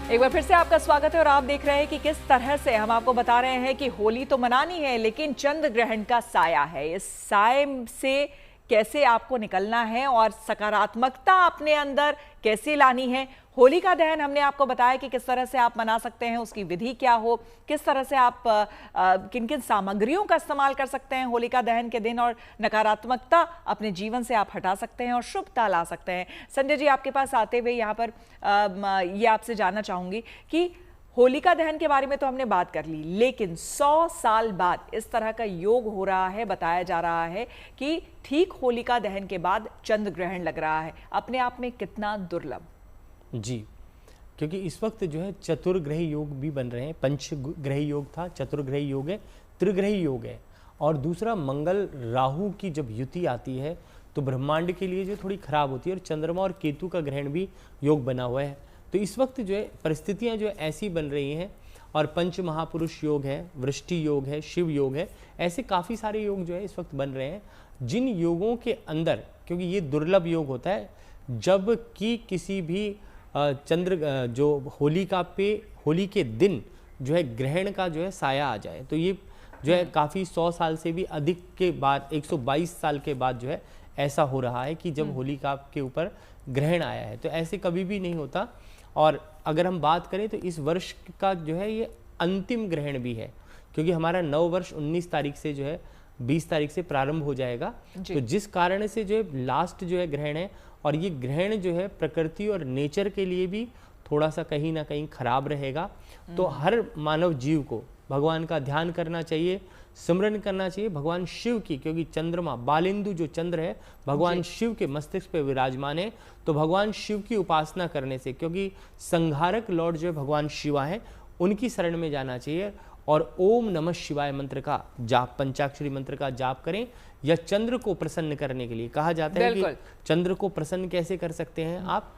एक बार फिर से आपका स्वागत है, और आप देख रहे हैं कि किस तरह से हम आपको बता रहे हैं कि होली तो मनानी है, लेकिन चंद्र ग्रहण का साया है। इस साये से कैसे आपको निकलना है और सकारात्मकता अपने अंदर कैसे लानी है। होलिका दहन हमने आपको बताया कि किस तरह से आप मना सकते हैं, उसकी विधि क्या हो, किस तरह से आप किन किन सामग्रियों का इस्तेमाल कर सकते हैं होलिका दहन के दिन, और नकारात्मकता अपने जीवन से आप हटा सकते हैं और शुभता ला सकते हैं। संजय जी, आपके पास आते हुए यहाँ पर ये आपसे जानना चाहूंगी कि होलिका दहन के बारे में तो हमने बात कर ली, लेकिन 100 साल बाद इस तरह का योग हो रहा है, बताया जा रहा है कि ठीक होलिका दहन के बाद चंद्र ग्रहण लग रहा है। अपने आप में कितना दुर्लभ। जी, क्योंकि इस वक्त जो है चतुर्ग्रही योग भी बन रहे हैं। पंचग्रही योग था, चतुर्ग्रही योग है, त्रिग्रही योग है, और दूसरा मंगल राहु की जब युति आती है तो ब्रह्मांड के लिए जो थोड़ी खराब होती है, और चंद्रमा और केतु का ग्रहण भी योग बना हुआ है। तो इस वक्त जो है परिस्थितियां जो ऐसी बन रही हैं, और पंच महापुरुष योग है, वृष्टि योग है, शिव योग है, ऐसे काफ़ी सारे योग जो है इस वक्त बन रहे हैं, जिन योगों के अंदर, क्योंकि ये दुर्लभ योग होता है जब कि किसी भी चंद्र जो होली के दिन जो है ग्रहण का जो है साया आ जाए, तो ये जो है काफ़ी 100 साल से भी अधिक के बाद, 122 साल के बाद जो है ऐसा हो रहा है कि जब होलिका के ऊपर ग्रहण आया है। तो ऐसे कभी भी नहीं होता, और अगर हम बात करें तो इस वर्ष का जो है ये अंतिम ग्रहण भी है, क्योंकि हमारा नव वर्ष 19 तारीख से जो है 20 तारीख से प्रारंभ हो जाएगा। तो जिस कारण से जो है लास्ट जो है ग्रहण है, और ये ग्रहण जो है प्रकृति और नेचर के लिए भी थोड़ा सा कहीं ना कहीं खराब रहेगा। तो हर मानव जीव को भगवान का ध्यान करना चाहिए, सिमरन करना चाहिए भगवान शिव की, क्योंकि चंद्रमा बालेंदु जो चंद्र है भगवान शिव के मस्तिष्क पे विराजमान है। तो भगवान शिव की उपासना करने से, क्योंकि संहारक लॉर्ड जो है भगवान शिवा है, उनकी शरण में जाना चाहिए और ओम नमः शिवाय मंत्र का जाप, पंचाक्षरी मंत्र का जाप करें। या चंद्र को प्रसन्न करने के लिए कहा जाता है कि चंद्र को प्रसन्न कैसे कर सकते हैं आप,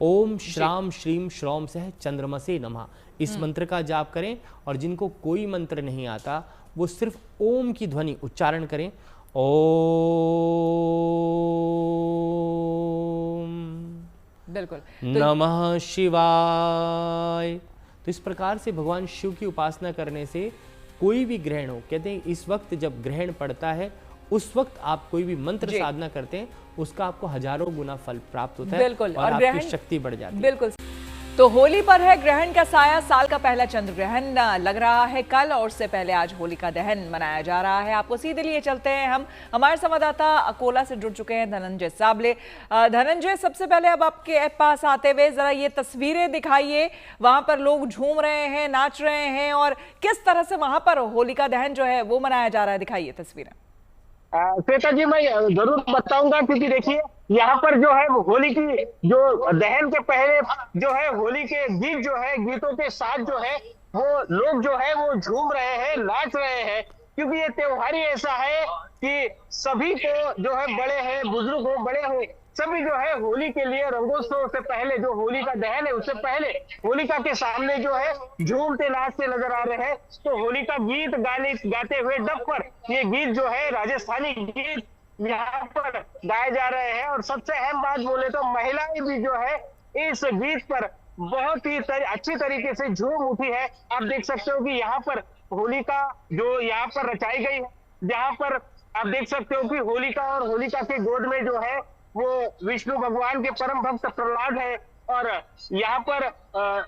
ओम श्राम श्रीम श्रौम सह चंद्रमसे नमः, इस मंत्र का जाप करें। और जिनको कोई मंत्र नहीं आता वो सिर्फ ओम की ध्वनि उच्चारण करें, ओम बिल्कुल नमः शिवाय। तो इस प्रकार से भगवान शिव की उपासना करने से कोई भी ग्रहण हो, कहते हैं इस वक्त जब ग्रहण पड़ता है उस वक्त आप कोई भी मंत्र साधना करते हैं उसका आपको हजारों गुना फल प्राप्त होता है। बिल्कुल, और आपकी शक्ति बढ़ जाती है। बिल्कुल। तो होली पर है ग्रहण का साया, साल का पहला चंद्र ग्रहण लग रहा है कल, और उससे पहले आज होलिका दहन मनाया जा रहा है। आपको सीधे लिए चलते हैं, हम हमारे संवाददाता अकोला से जुड़ चुके हैं धनंजय साबले। धनंजय, सबसे पहले अब आपके पास आते हुए जरा ये तस्वीरें दिखाइए, वहां पर लोग झूम रहे हैं, नाच रहे हैं, और किस तरह से वहां पर होलिका दहन जो है वो मनाया जा रहा है, दिखाइए तस्वीरें। श्वेता जी, मैं जरूर बताऊंगा, क्योंकि देखिए यहाँ पर जो है होली की जो दहन के पहले जो है होली के गीत जो है, गीतों के साथ जो है वो लोग जो है वो झूम रहे हैं, नाच रहे हैं, क्योंकि ये त्योहार ही ऐसा है कि सभी को जो है, बड़े हैं बुजुर्ग हो बड़े हो, सभी जो है होली के लिए रंगोत्सव से पहले जो होली का दहन है उससे पहले होलिका के सामने जो है झूमते नाचते नजर आ रहे हैं। तो होली का गीत गाते हुए डब पर ये गीत जो है राजस्थानी गीत यहाँ पर गाए जा रहे हैं। और सबसे अहम बात बोले तो महिलाएं भी जो है इस गीत पर बहुत ही अच्छी तरीके से झूम उठी है। आप देख सकते हो कि यहाँ पर होलिका जो यहाँ पर रचाई गई है, जहाँ पर आप देख सकते हो कि होलिका और होलिका के गोद में जो है वो विष्णु भगवान के परम भक्त प्रहलाद है, और यहाँ पर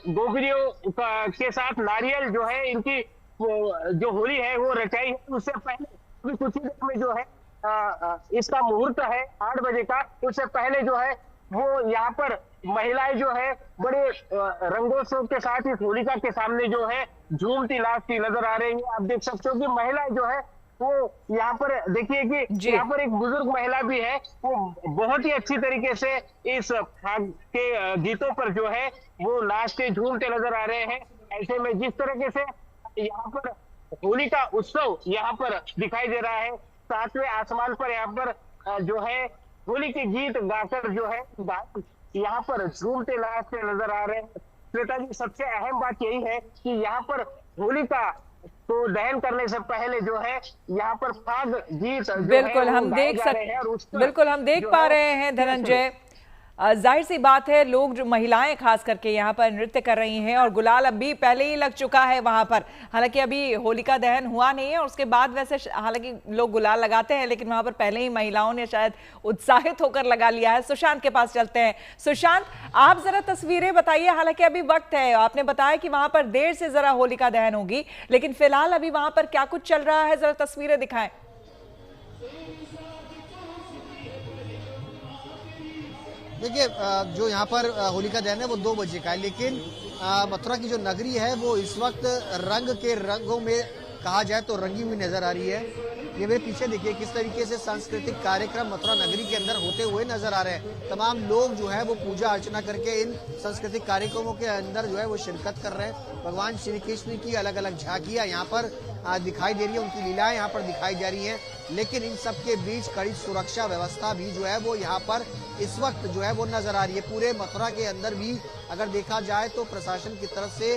गोपियों के साथ नारियल जो है इनकी जो होली है वो रचाई है। उससे पहले कुछ ही देर में जो है इसका मुहूर्त है 8 बजे का, उससे पहले जो है वो यहाँ पर महिलाएं जो है बड़े रंगोत्सव के साथ इस होलिका के सामने जो है झूमती नाचती नजर आ रही है। आप देख सकते हो कि महिलाएं जो है वो यहाँ पर देखिए कि यहाँ पर एक बुजुर्ग महिला भी है, वो बहुत ही अच्छी तरीके से इस फाग के गीतों पर जो है वो नाचते झूमते नजर आ रहे हैं। ऐसे में जिस तरीके से यहाँ पर होली का उत्सव यहाँ पर दिखाई दे रहा है, सातवें आसमान पर यहाँ पर जो है होली के गीत गाकर जो है यहाँ पर झूमते नाचते नजर आ रहे हैं। श्वेता जी, सबसे अहम बात यही है कि यहाँ पर होली का तो दहन करने से पहले जो है यहाँ पर फाग गीत बिल्कुल हम देख पा रहे हैं धनंजय। जाहिर सी बात है, लोग जो महिलाएं खास करके यहाँ पर नृत्य कर रही हैं, और गुलाल अभी पहले ही लग चुका है वहां पर। हालांकि अभी होलिका दहन हुआ नहीं है, और उसके बाद वैसे हालांकि लोग गुलाल लगाते हैं, लेकिन वहां पर पहले ही महिलाओं ने शायद उत्साहित होकर लगा लिया है। सुशांत के पास चलते हैं। सुशांत, आप जरा तस्वीरें बताइए। हालांकि अभी वक्त है, आपने बताया कि वहां पर देर से जरा होलिका दहन होगी, लेकिन फिलहाल अभी वहां पर क्या कुछ चल रहा है, जरा तस्वीरें दिखाएं। देखिए, जो यहाँ पर होलिका दहन है वो 2 बजे का है, लेकिन मथुरा की जो नगरी है वो इस वक्त रंग के रंगों में कहा जाए तो रंगी हुई नजर आ रही है। ये मेरे पीछे देखिए किस तरीके से सांस्कृतिक कार्यक्रम मथुरा नगरी के अंदर होते हुए नजर आ रहे हैं। तमाम लोग जो है वो पूजा अर्चना करके इन सांस्कृतिक कार्यक्रमों के अंदर जो है वो शिरकत कर रहे हैं। भगवान श्री कृष्ण की अलग अलग झांकियां यहाँ पर दिखाई दे रही है, उनकी लीलाएं यहाँ पर दिखाई जा रही हैं, लेकिन इन सब के बीच कड़ी सुरक्षा व्यवस्था भी जो है वो यहाँ पर इस वक्त जो है वो नजर आ रही है। पूरे मथुरा के अंदर भी अगर देखा जाए तो प्रशासन की तरफ से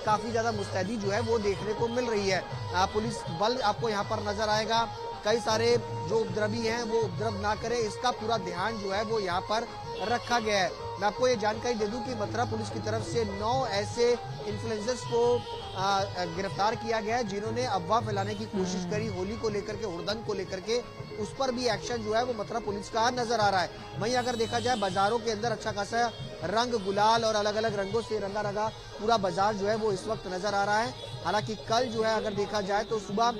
काफी ज्यादा मुस्तैदी जो है वो देखने को मिल रही है। पुलिस बल आपको यहाँ पर नजर आएगा। कई सारे जो उपद्रवी हैं वो उपद्रव ना करें, इसका पूरा ध्यान जो है वो यहाँ पर रखा गया है। मैं आपको ये जानकारी दे दूं कि मथुरा पुलिस की तरफ से 9 ऐसे इन्फ्लुएंसर्स को गिरफ्तार किया गया है जिन्होंने अफवाह फैलाने की कोशिश करी होली को लेकर के, हुड़दंग को लेकर के। उस पर भी एक्शन जो है वो मथुरा पुलिस का नजर आ रहा है। वहीं अगर देखा जाए बाजारों के अंदर अच्छा खासा रंग गुलाल और अलग अलग रंगों से रंगा रंगा पूरा बाजार जो है वो इस वक्त नजर आ रहा है। हालांकि कल जो है अगर देखा जाए तो सुबह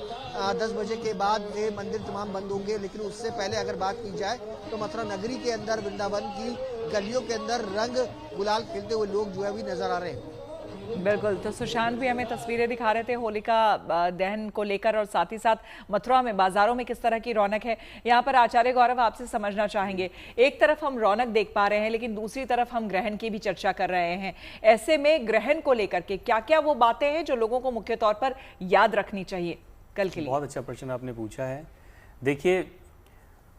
10 बजे के बाद ये मंदिर तमाम बंद होंगे, लेकिन उससे पहले अगर बात की जाए तो मथुरा नगरी के अंदर, वृंदावन की गलियों के अंदर रंग गुलाल खेलते हुए लोग जो है भी नजर आ रहे हैं। बिल्कुल, तो सुशांत भी हमें तस्वीरें दिखा रहे थे होलिका दहन को लेकर, और साथ ही साथ मथुरा में बाजारों में किस तरह की रौनक है। यहाँ पर आचार्य गौरव आपसे समझना चाहेंगे, एक तरफ हम रौनक देख पा रहे हैं लेकिन दूसरी तरफ हम ग्रहण की भी चर्चा कर रहे हैं। ऐसे में ग्रहण को लेकर के क्या क्या वो बातें हैं जो लोगों को मुख्य तौर पर याद रखनी चाहिए कल के लिए? बहुत अच्छा प्रश्न आपने पूछा है। देखिए,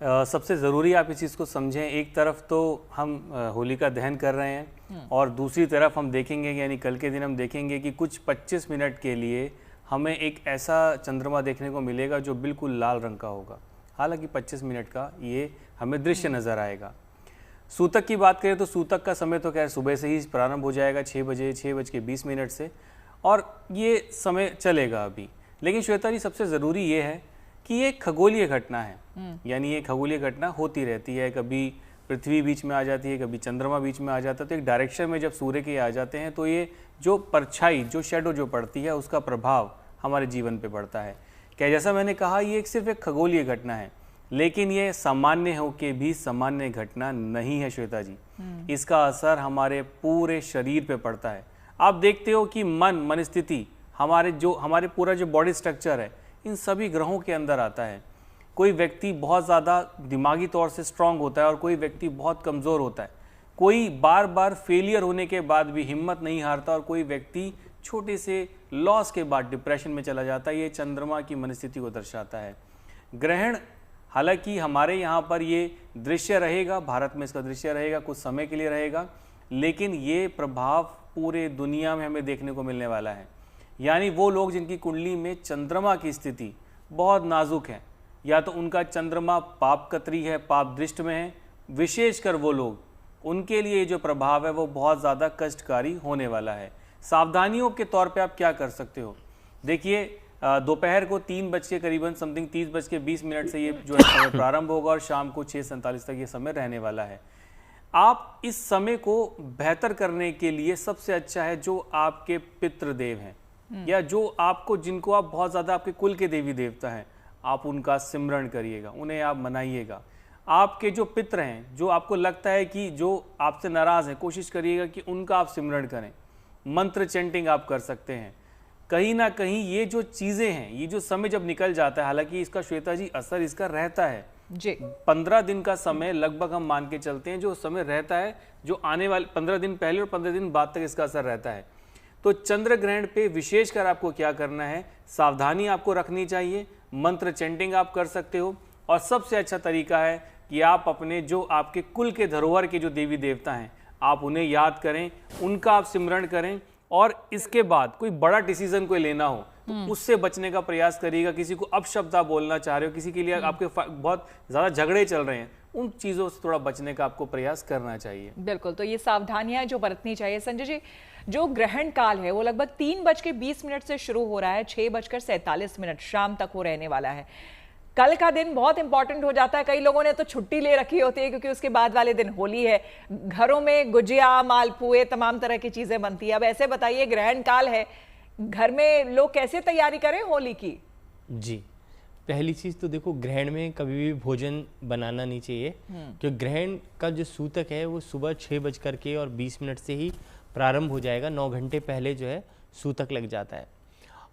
सबसे ज़रूरी आप इस चीज़ को समझें, एक तरफ तो हम होलिका दहन कर रहे हैं और दूसरी तरफ हम देखेंगे, यानी कल के दिन हम देखेंगे कि कुछ 25 मिनट के लिए हमें एक ऐसा चंद्रमा देखने को मिलेगा जो बिल्कुल लाल रंग का होगा। हालांकि 25 मिनट का ये हमें दृश्य नज़र आएगा। सूतक की बात करें तो सूतक का समय तो खैर सुबह से ही प्रारंभ हो जाएगा 6:20 से, और ये समय चलेगा अभी। लेकिन श्वेता जी, सबसे ज़रूरी ये है कि ये खगोलीय घटना है, यानी ये खगोलीय घटना होती रहती है। कभी पृथ्वी बीच में आ जाती है, कभी चंद्रमा बीच में आ जाता है। तो एक डायरेक्शन में जब सूर्य के आ जाते हैं तो ये जो परछाई, जो शेडो जो पड़ती है, उसका प्रभाव हमारे जीवन पे पड़ता है। क्या, जैसा मैंने कहा, ये सिर्फ एक खगोलीय घटना है, लेकिन ये सामान्य हो के भी सामान्य घटना नहीं है श्वेता जी। इसका असर हमारे पूरे शरीर पे पड़ता है। आप देखते हो कि मन स्थिति, हमारे पूरा जो बॉडी स्ट्रक्चर है, इन सभी ग्रहों के अंदर आता है। कोई व्यक्ति बहुत ज़्यादा दिमागी तौर से स्ट्रांग होता है और कोई व्यक्ति बहुत कमज़ोर होता है। कोई बार बार फेलियर होने के बाद भी हिम्मत नहीं हारता और कोई व्यक्ति छोटे से लॉस के बाद डिप्रेशन में चला जाता है। ये चंद्रमा की मनस्थिति को दर्शाता है। ग्रहण, हालांकि हमारे यहाँ पर ये दृश्य रहेगा, भारत में इसका दृश्य रहेगा, कुछ समय के लिए रहेगा, लेकिन ये प्रभाव पूरे दुनिया में हमें देखने को मिलने वाला है। यानी वो लोग जिनकी कुंडली में चंद्रमा की स्थिति बहुत नाजुक है, या तो उनका चंद्रमा पाप कतरी है, पाप दृष्ट में है, विशेषकर वो लोग, उनके लिए जो प्रभाव है वो बहुत ज़्यादा कष्टकारी होने वाला है। सावधानियों के तौर पे आप क्या कर सकते हो? देखिए, दोपहर को 3 बज के करीबन समथिंग 30:20 से ये जो है समय प्रारंभ होगा और शाम को 6:47 तक ये समय रहने वाला है। आप इस समय को बेहतर करने के लिए सबसे अच्छा है जो आपके पितृदेव हैं, या जो आपको, जिनको आप बहुत ज़्यादा, आपके कुल के देवी देवता हैं, आप उनका सिमरण करिएगा, उन्हें आप मनाइएगा। आपके जो पितृ हैं, जो आपको लगता है कि जो आपसे नाराज़ हैं, कोशिश करिएगा कि उनका आप सिमरण करें। मंत्र चैंटिंग आप कर सकते हैं। कहीं ना कहीं ये जो चीज़ें हैं, ये जो समय जब निकल जाता है, हालांकि इसका श्वेता जी असर इसका रहता है जी, 15 दिन का समय लगभग हम मान के चलते हैं जो समय रहता है, जो आने वाले 15 दिन पहले और 15 दिन बाद तक इसका असर रहता है। तो चंद्र ग्रहण पे विशेषकर आपको क्या करना है, सावधानी आपको रखनी चाहिए। मंत्र चैंटिंग आप कर सकते हो, और सबसे अच्छा तरीका है कि आप अपने जो आपके कुल के धरोहर के जो देवी देवता हैं, आप उन्हें याद करें, उनका आप सिमरण करें, और इसके बाद कोई बड़ा डिसीजन कोई लेना हो तो उससे बचने का प्रयास करिएगा। किसी को अपशब्द आप बोलना चाह रहे हो, किसी के लिए आपके बहुत ज़्यादा झगड़े चल रहे हैं, उन चीज़ों से थोड़ा बचने का आपको प्रयास करना चाहिए। बिल्कुल, तो ये सावधानियां जो बरतनी चाहिए। संजय जी, जो ग्रहण काल है वो लगभग 3:20 से शुरू हो रहा है, 6:47 शाम तक वो रहने वाला है। कल का दिन बहुत इंपॉर्टेंट हो जाता है। कई लोगों ने तो छुट्टी ले रखी होती है क्योंकि उसके बाद वाले दिन होली है, घरों में गुजिया, मालपुए, तमाम तरह की चीजें बनती है। अब ऐसे बताइए, ग्रहण काल है, घर में लोग कैसे तैयारी करें होली की? जी, पहली चीज़ तो देखो, ग्रहण में कभी भी भोजन बनाना नहीं चाहिए, क्योंकि ग्रहण का जो सूतक है वो सुबह 6:20 से ही प्रारंभ हो जाएगा। 9 घंटे पहले जो है सूतक लग जाता है,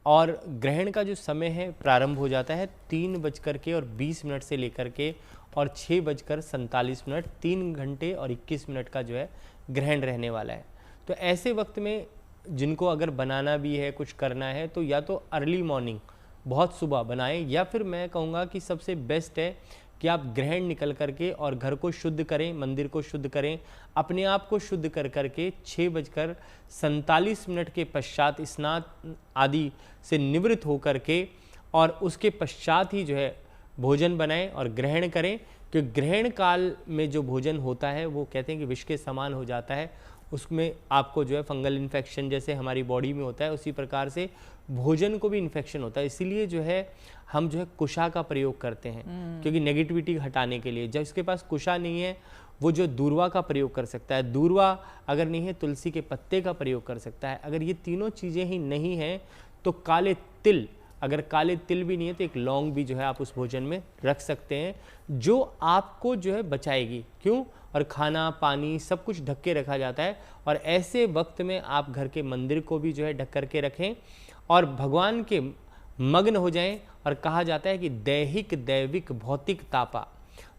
और ग्रहण का जो समय है प्रारंभ हो जाता है 3:20 से लेकर के और 6:47, 3 घंटे और 21 मिनट का जो है ग्रहण रहने वाला है। तो ऐसे वक्त में जिनको अगर बनाना भी है, कुछ करना है, तो या तो अर्ली मॉर्निंग, बहुत सुबह बनाएं, या फिर मैं कहूँगा कि सबसे बेस्ट है कि आप ग्रहण निकल करके और घर को शुद्ध करें, मंदिर को शुद्ध करें, अपने आप को शुद्ध कर करके 6:47 के पश्चात स्नान आदि से निवृत्त हो करके और उसके पश्चात ही जो है भोजन बनाएं और ग्रहण करें। क्योंकि ग्रहण काल में जो भोजन होता है वो कहते हैं कि विष के समान हो जाता है, उसमें आपको जो है फंगल इन्फेक्शन जैसे हमारी बॉडी में होता है, उसी प्रकार से भोजन को भी इन्फेक्शन होता है। इसीलिए जो है हम जो है कुशा का प्रयोग करते हैं, क्योंकि नेगेटिविटी हटाने के लिए। जब इसके पास कुशा नहीं है, वो जो दूर्वा का प्रयोग कर सकता है, दूर्वा अगर नहीं है तुलसी के पत्ते का प्रयोग कर सकता है। अगर ये तीनों चीज़ें ही नहीं हैं तो काले तिल, अगर काले तिल भी नहीं है तो एक लौंग भी जो है आप उस भोजन में रख सकते हैं, जो आपको जो है बचाएगी। क्यों? और खाना पानी सब कुछ ढक के रखा जाता है, और ऐसे वक्त में आप घर के मंदिर को भी जो है ढक करके रखें और भगवान के मग्न हो जाएं। और कहा जाता है कि दैहिक दैविक भौतिक तापा,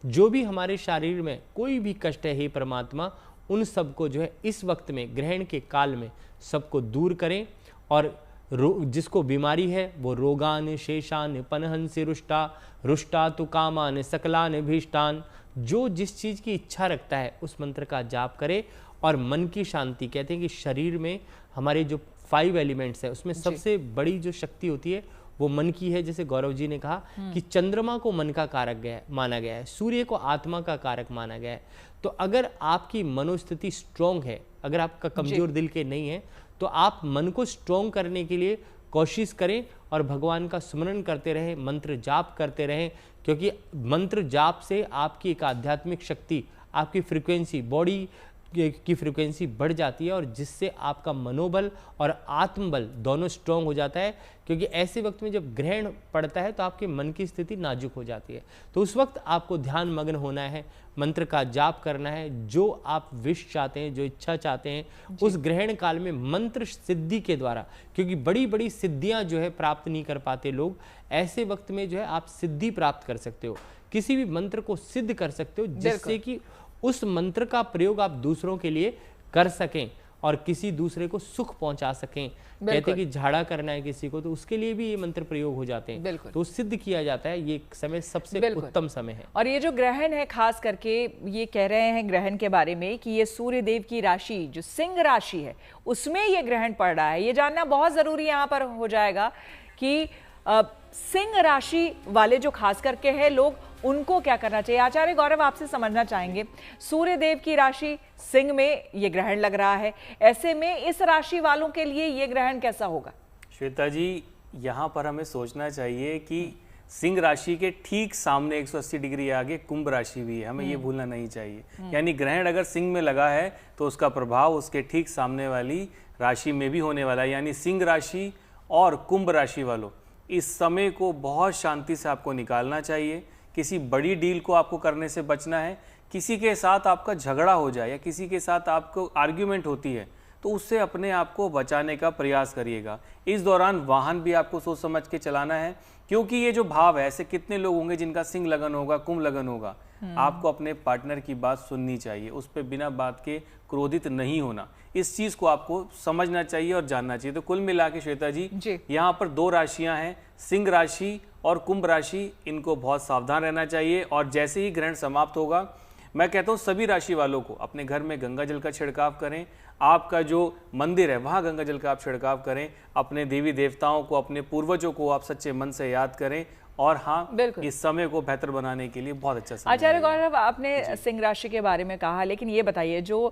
जो भी हमारे शरीर में कोई भी कष्ट है हे परमात्मा, उन सबको जो है इस वक्त में ग्रहण के काल में सबको दूर करें। और जिसको बीमारी है वो रोगान शेषान पनहंसि रुष्टा रुष्टा तु कामान सकलान भीष्टान, जो जिस चीज़ की इच्छा रखता है उस मंत्र का जाप करे। और मन की शांति, कहते हैं कि शरीर में हमारे जो 5 एलिमेंट्स है उसमें सबसे बड़ी जो शक्ति होती है वो मन की है। जैसे गौरव जी ने कहा कि चंद्रमा को मन का कारक माना गया है, सूर्य को आत्मा का कारक माना गया है। तो अगर आपकी मनोस्थिति स्ट्रॉन्ग है, अगर आपका कमजोर दिल के नहीं है, तो आप मन को स्ट्रॉन्ग करने के लिए कोशिश करें और भगवान का स्मरण करते रहें, मंत्र जाप करते रहें, क्योंकि मंत्र जाप से आपकी एक आध्यात्मिक शक्ति, आपकी फ्रीक्वेंसी, बॉडी की फ्रीक्वेंसी बढ़ जाती है, और जिससे आपका मनोबल और आत्मबल दोनों स्ट्रॉन्ग हो जाता है। क्योंकि ऐसे वक्त में जब ग्रहण पड़ता है तो आपके मन की स्थिति नाजुक हो जाती है, तो उस वक्त आपको ध्यान मग्न होना है, मंत्र का जाप करना है, जो आप विश चाहते हैं, जो इच्छा चाहते हैं उस ग्रहण काल में मंत्र सिद्धि के द्वारा, क्योंकि बड़ी बड़ी सिद्धियां जो है प्राप्त नहीं कर पाते लोग, ऐसे वक्त में जो है आप सिद्धि प्राप्त कर सकते हो, किसी भी मंत्र को सिद्ध कर सकते हो, जिससे कि उस मंत्र का प्रयोग आप दूसरों के लिए कर सकें और किसी दूसरे को सुख पहुंचा सकें। कहते हैं कि झाड़ा करना है किसी को तो उसके लिए भी ये मंत्र प्रयोग हो जाते हैं, तो सिद्ध किया जाता है। ये समय सबसे उत्तम समय है। और ये जो ग्रहण है, खास करके ये कह रहे हैं ग्रहण के बारे में कि ये सूर्य देव की राशि जो सिंह राशि है उसमें ये ग्रहण पड़ रहा है। ये जानना बहुत जरूरी यहाँ पर हो जाएगा कि सिंह राशि वाले जो खास करके है लोग, उनको क्या करना चाहिए। आचार्य गौरव, आपसे समझना चाहेंगे, सूर्य देव की राशि सिंह में ये ग्रहण लग रहा है, ऐसे में इस राशि वालों के लिए ये ग्रहण कैसा होगा? श्वेता जी, यहाँ पर हमें सोचना चाहिए कि सिंह राशि के ठीक सामने 180 डिग्री आगे कुंभ राशि भी है, हमें ये भूलना नहीं चाहिए। यानी ग्रहण अगर सिंह में लगा है तो उसका प्रभाव उसके ठीक सामने वाली राशि में भी होने वाला है। यानी सिंह राशि और कुंभ राशि वालों, इस समय को बहुत शांति से आपको निकालना चाहिए। किसी बड़ी डील को आपको करने से बचना है। किसी के साथ आपका झगड़ा हो जाए या किसी के साथ आपको आर्ग्यूमेंट होती है तो उससे अपने आप को बचाने का प्रयास करिएगा। इस दौरान वाहन भी आपको सोच समझ के चलाना है, क्योंकि ये जो भाव है, ऐसे कितने लोग होंगे जिनका सिंह लगन होगा, कुंभ लगन होगा। आपको अपने पार्टनर की बात सुननी चाहिए, उस पर बिना बात के क्रोधित नहीं होना। इस चीज को आपको समझना चाहिए और जानना चाहिए। तो कुल मिला के श्वेता जी, यहाँ पर 2 राशियां हैं, सिंह राशि और कुंभ राशि, इनको बहुत सावधान रहना चाहिए। और जैसे ही ग्रहण समाप्त होगा, मैं कहता हूँ सभी राशि वालों को अपने घर में गंगा जल का छिड़काव करें। आपका जो मंदिर है वहाँ गंगा जल का आप छिड़काव करें। अपने देवी देवताओं को, अपने पूर्वजों को आप सच्चे मन से याद करें। और हाँ, इस समय को बेहतर बनाने के लिए बहुत अच्छा समय। आचार्य गौरव, आपने सिंह राशि के बारे में कहा, लेकिन ये बताइए जो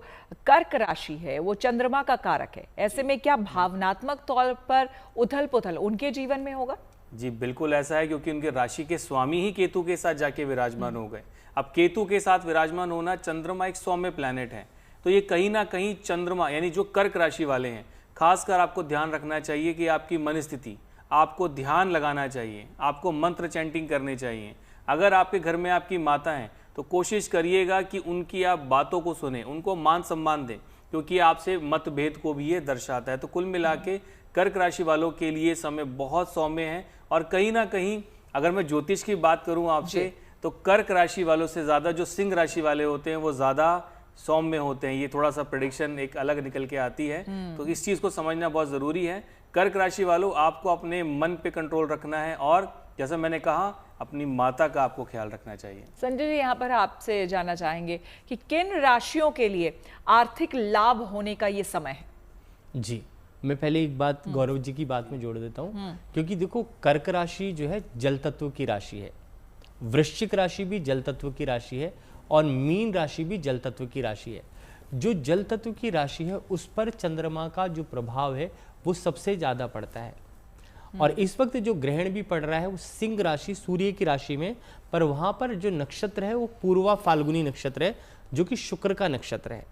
कर्क राशि है वो चंद्रमा का कारक है, ऐसे में क्या भावनात्मक तौर पर उथल पुथल उनके जीवन में होगा? जी बिल्कुल ऐसा है, क्योंकि उनके राशि के स्वामी ही केतु के साथ जाके विराजमान हो गए। अब केतु के साथ विराजमान होना, चंद्रमा एक सौम्य प्लैनेट है, तो ये कहीं ना कहीं चंद्रमा यानी जो कर्क राशि वाले हैं, खासकर आपको ध्यान रखना चाहिए कि आपकी मन स्थिति, आपको ध्यान लगाना चाहिए, आपको मंत्र चैंटिंग करनी चाहिए। अगर आपके घर में आपकी माता हैं तो कोशिश करिएगा कि उनकी आप बातों को सुने, उनको मान सम्मान दें, क्योंकि आपसे मतभेद को भी ये दर्शाता है। तो कुल मिला के कर्क राशि वालों के लिए समय बहुत सौम्य है। और कहीं ना कहीं अगर मैं ज्योतिष की बात करूं आपसे, तो कर्क राशि वालों से ज़्यादा जो सिंह राशि वाले होते हैं वो ज़्यादा सौम्य होते हैं। ये थोड़ा सा प्रेडिक्शन एक अलग निकल के आती है, तो इस चीज़ को समझना बहुत ज़रूरी है। कर्क राशि वालों, आपको अपने मन पे कंट्रोल रखना है और जैसा मैंने कहा, अपनी माता का आपको ख्याल रखना चाहिए। संजय जी, यहाँ पर आपसे जानना चाहेंगे कि किन राशियों के लिए आर्थिक लाभ होने का ये समय है? जी, मैं पहले एक बात गौरव जी की बात में जोड़ देता हूँ, क्योंकि देखो कर्क राशि जो है जल तत्व की राशि है, वृश्चिक राशि भी जल तत्व की राशि है और मीन राशि भी जल तत्व की राशि है। जो जल तत्व की राशि है उस पर चंद्रमा का जो प्रभाव है वो सबसे ज्यादा पड़ता है। और इस वक्त जो ग्रहण भी पड़ रहा है वो सिंह राशि सूर्य की राशि में, पर वहां पर जो नक्षत्र है वो पूर्वा फाल्गुनी नक्षत्र है, जो कि शुक्र का नक्षत्र है।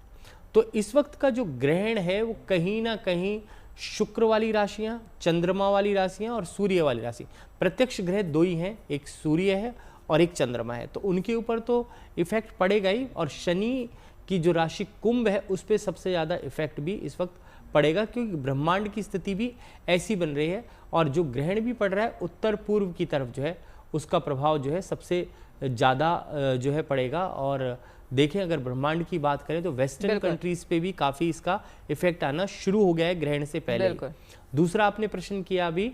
तो इस वक्त का जो ग्रहण है वो कहीं ना कहीं शुक्र वाली राशियां, चंद्रमा वाली राशियां और सूर्य वाली राशि, प्रत्यक्ष ग्रह दो ही हैं, एक सूर्य है और एक चंद्रमा है, तो उनके ऊपर तो इफेक्ट पड़ेगा ही। और शनि की जो राशि कुंभ है उस पर सबसे ज़्यादा इफेक्ट भी इस वक्त पड़ेगा, क्योंकि ब्रह्मांड की स्थिति भी ऐसी बन रही है और जो ग्रहण भी पड़ रहा है उत्तर पूर्व की तरफ जो है उसका प्रभाव जो है सबसे ज़्यादा जो है पड़ेगा। और देखें अगर ब्रह्मांड की बात करें तो वेस्टर्न कंट्रीज पे भी काफ़ी इसका इफेक्ट आना शुरू हो गया है ग्रहण से पहले। दूसरा आपने प्रश्न किया अभी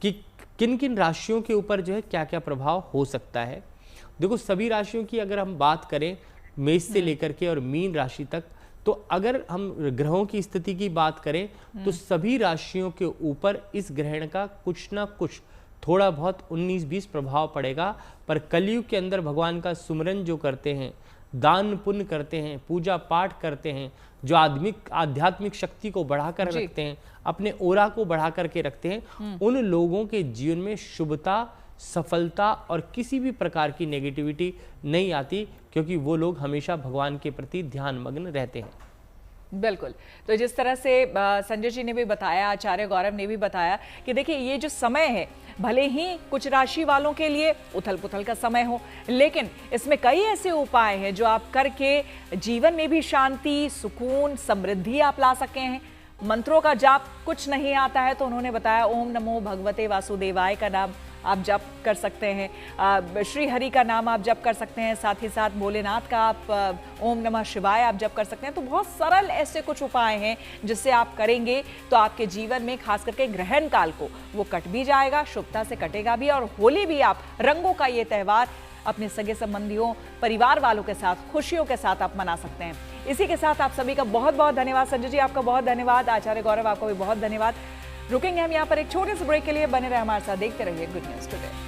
कि किन किन राशियों के ऊपर जो है क्या क्या प्रभाव हो सकता है। देखो सभी राशियों की अगर हम बात करें मेष से लेकर के और मीन राशि तक, तो अगर हम ग्रहों की स्थिति की बात करें तो सभी राशियों के ऊपर इस ग्रहण का कुछ ना कुछ थोड़ा बहुत 19-20 प्रभाव पड़ेगा। पर कलयुग के अंदर भगवान का सुमरन जो करते हैं, दान पुण्य करते हैं, पूजा पाठ करते हैं, जो आध्यात्मिक शक्ति को बढ़ाकर रखते हैं, अपने ओरा को बढ़ा करके रखते हैं, उन लोगों के जीवन में शुभता, सफलता और किसी भी प्रकार की नेगेटिविटी नहीं आती, क्योंकि वो लोग हमेशा भगवान के प्रति ध्यान मग्न रहते हैं। बिल्कुल। तो जिस तरह से संजय जी ने भी बताया, आचार्य गौरव ने भी बताया कि देखिए ये जो समय है भले ही कुछ राशि वालों के लिए उथल पुथल का समय हो, लेकिन इसमें कई ऐसे उपाय हैं जो आप करके जीवन में भी शांति, सुकून, समृद्धि आप ला सके हैं। मंत्रों का जाप कुछ नहीं आता है तो उन्होंने बताया ओम नमो भगवते वासुदेवाय का नाम आप जप कर सकते हैं, श्री हरि का नाम आप जप कर सकते हैं, साथ ही साथ भोलेनाथ का आप ओम नमः शिवाय आप जप कर सकते हैं। तो बहुत सरल ऐसे कुछ उपाय हैं जिससे आप करेंगे तो आपके जीवन में खास करके ग्रहण काल को वो कट भी जाएगा, शुभता से कटेगा भी। और होली भी आप रंगों का ये त्यौहार अपने सगे संबंधियों, परिवार वालों के साथ, खुशियों के साथ आप मना सकते हैं। इसी के साथ आप सभी का बहुत बहुत धन्यवाद। संजय जी आपका बहुत धन्यवाद, आचार्य गौरव आपको भी बहुत धन्यवाद। रुकेंगे हम यहाँ पर एक छोटे से ब्रेक के लिए, बने रहे हमारे साथ, देखते रहिए गुड न्यूज टुडे।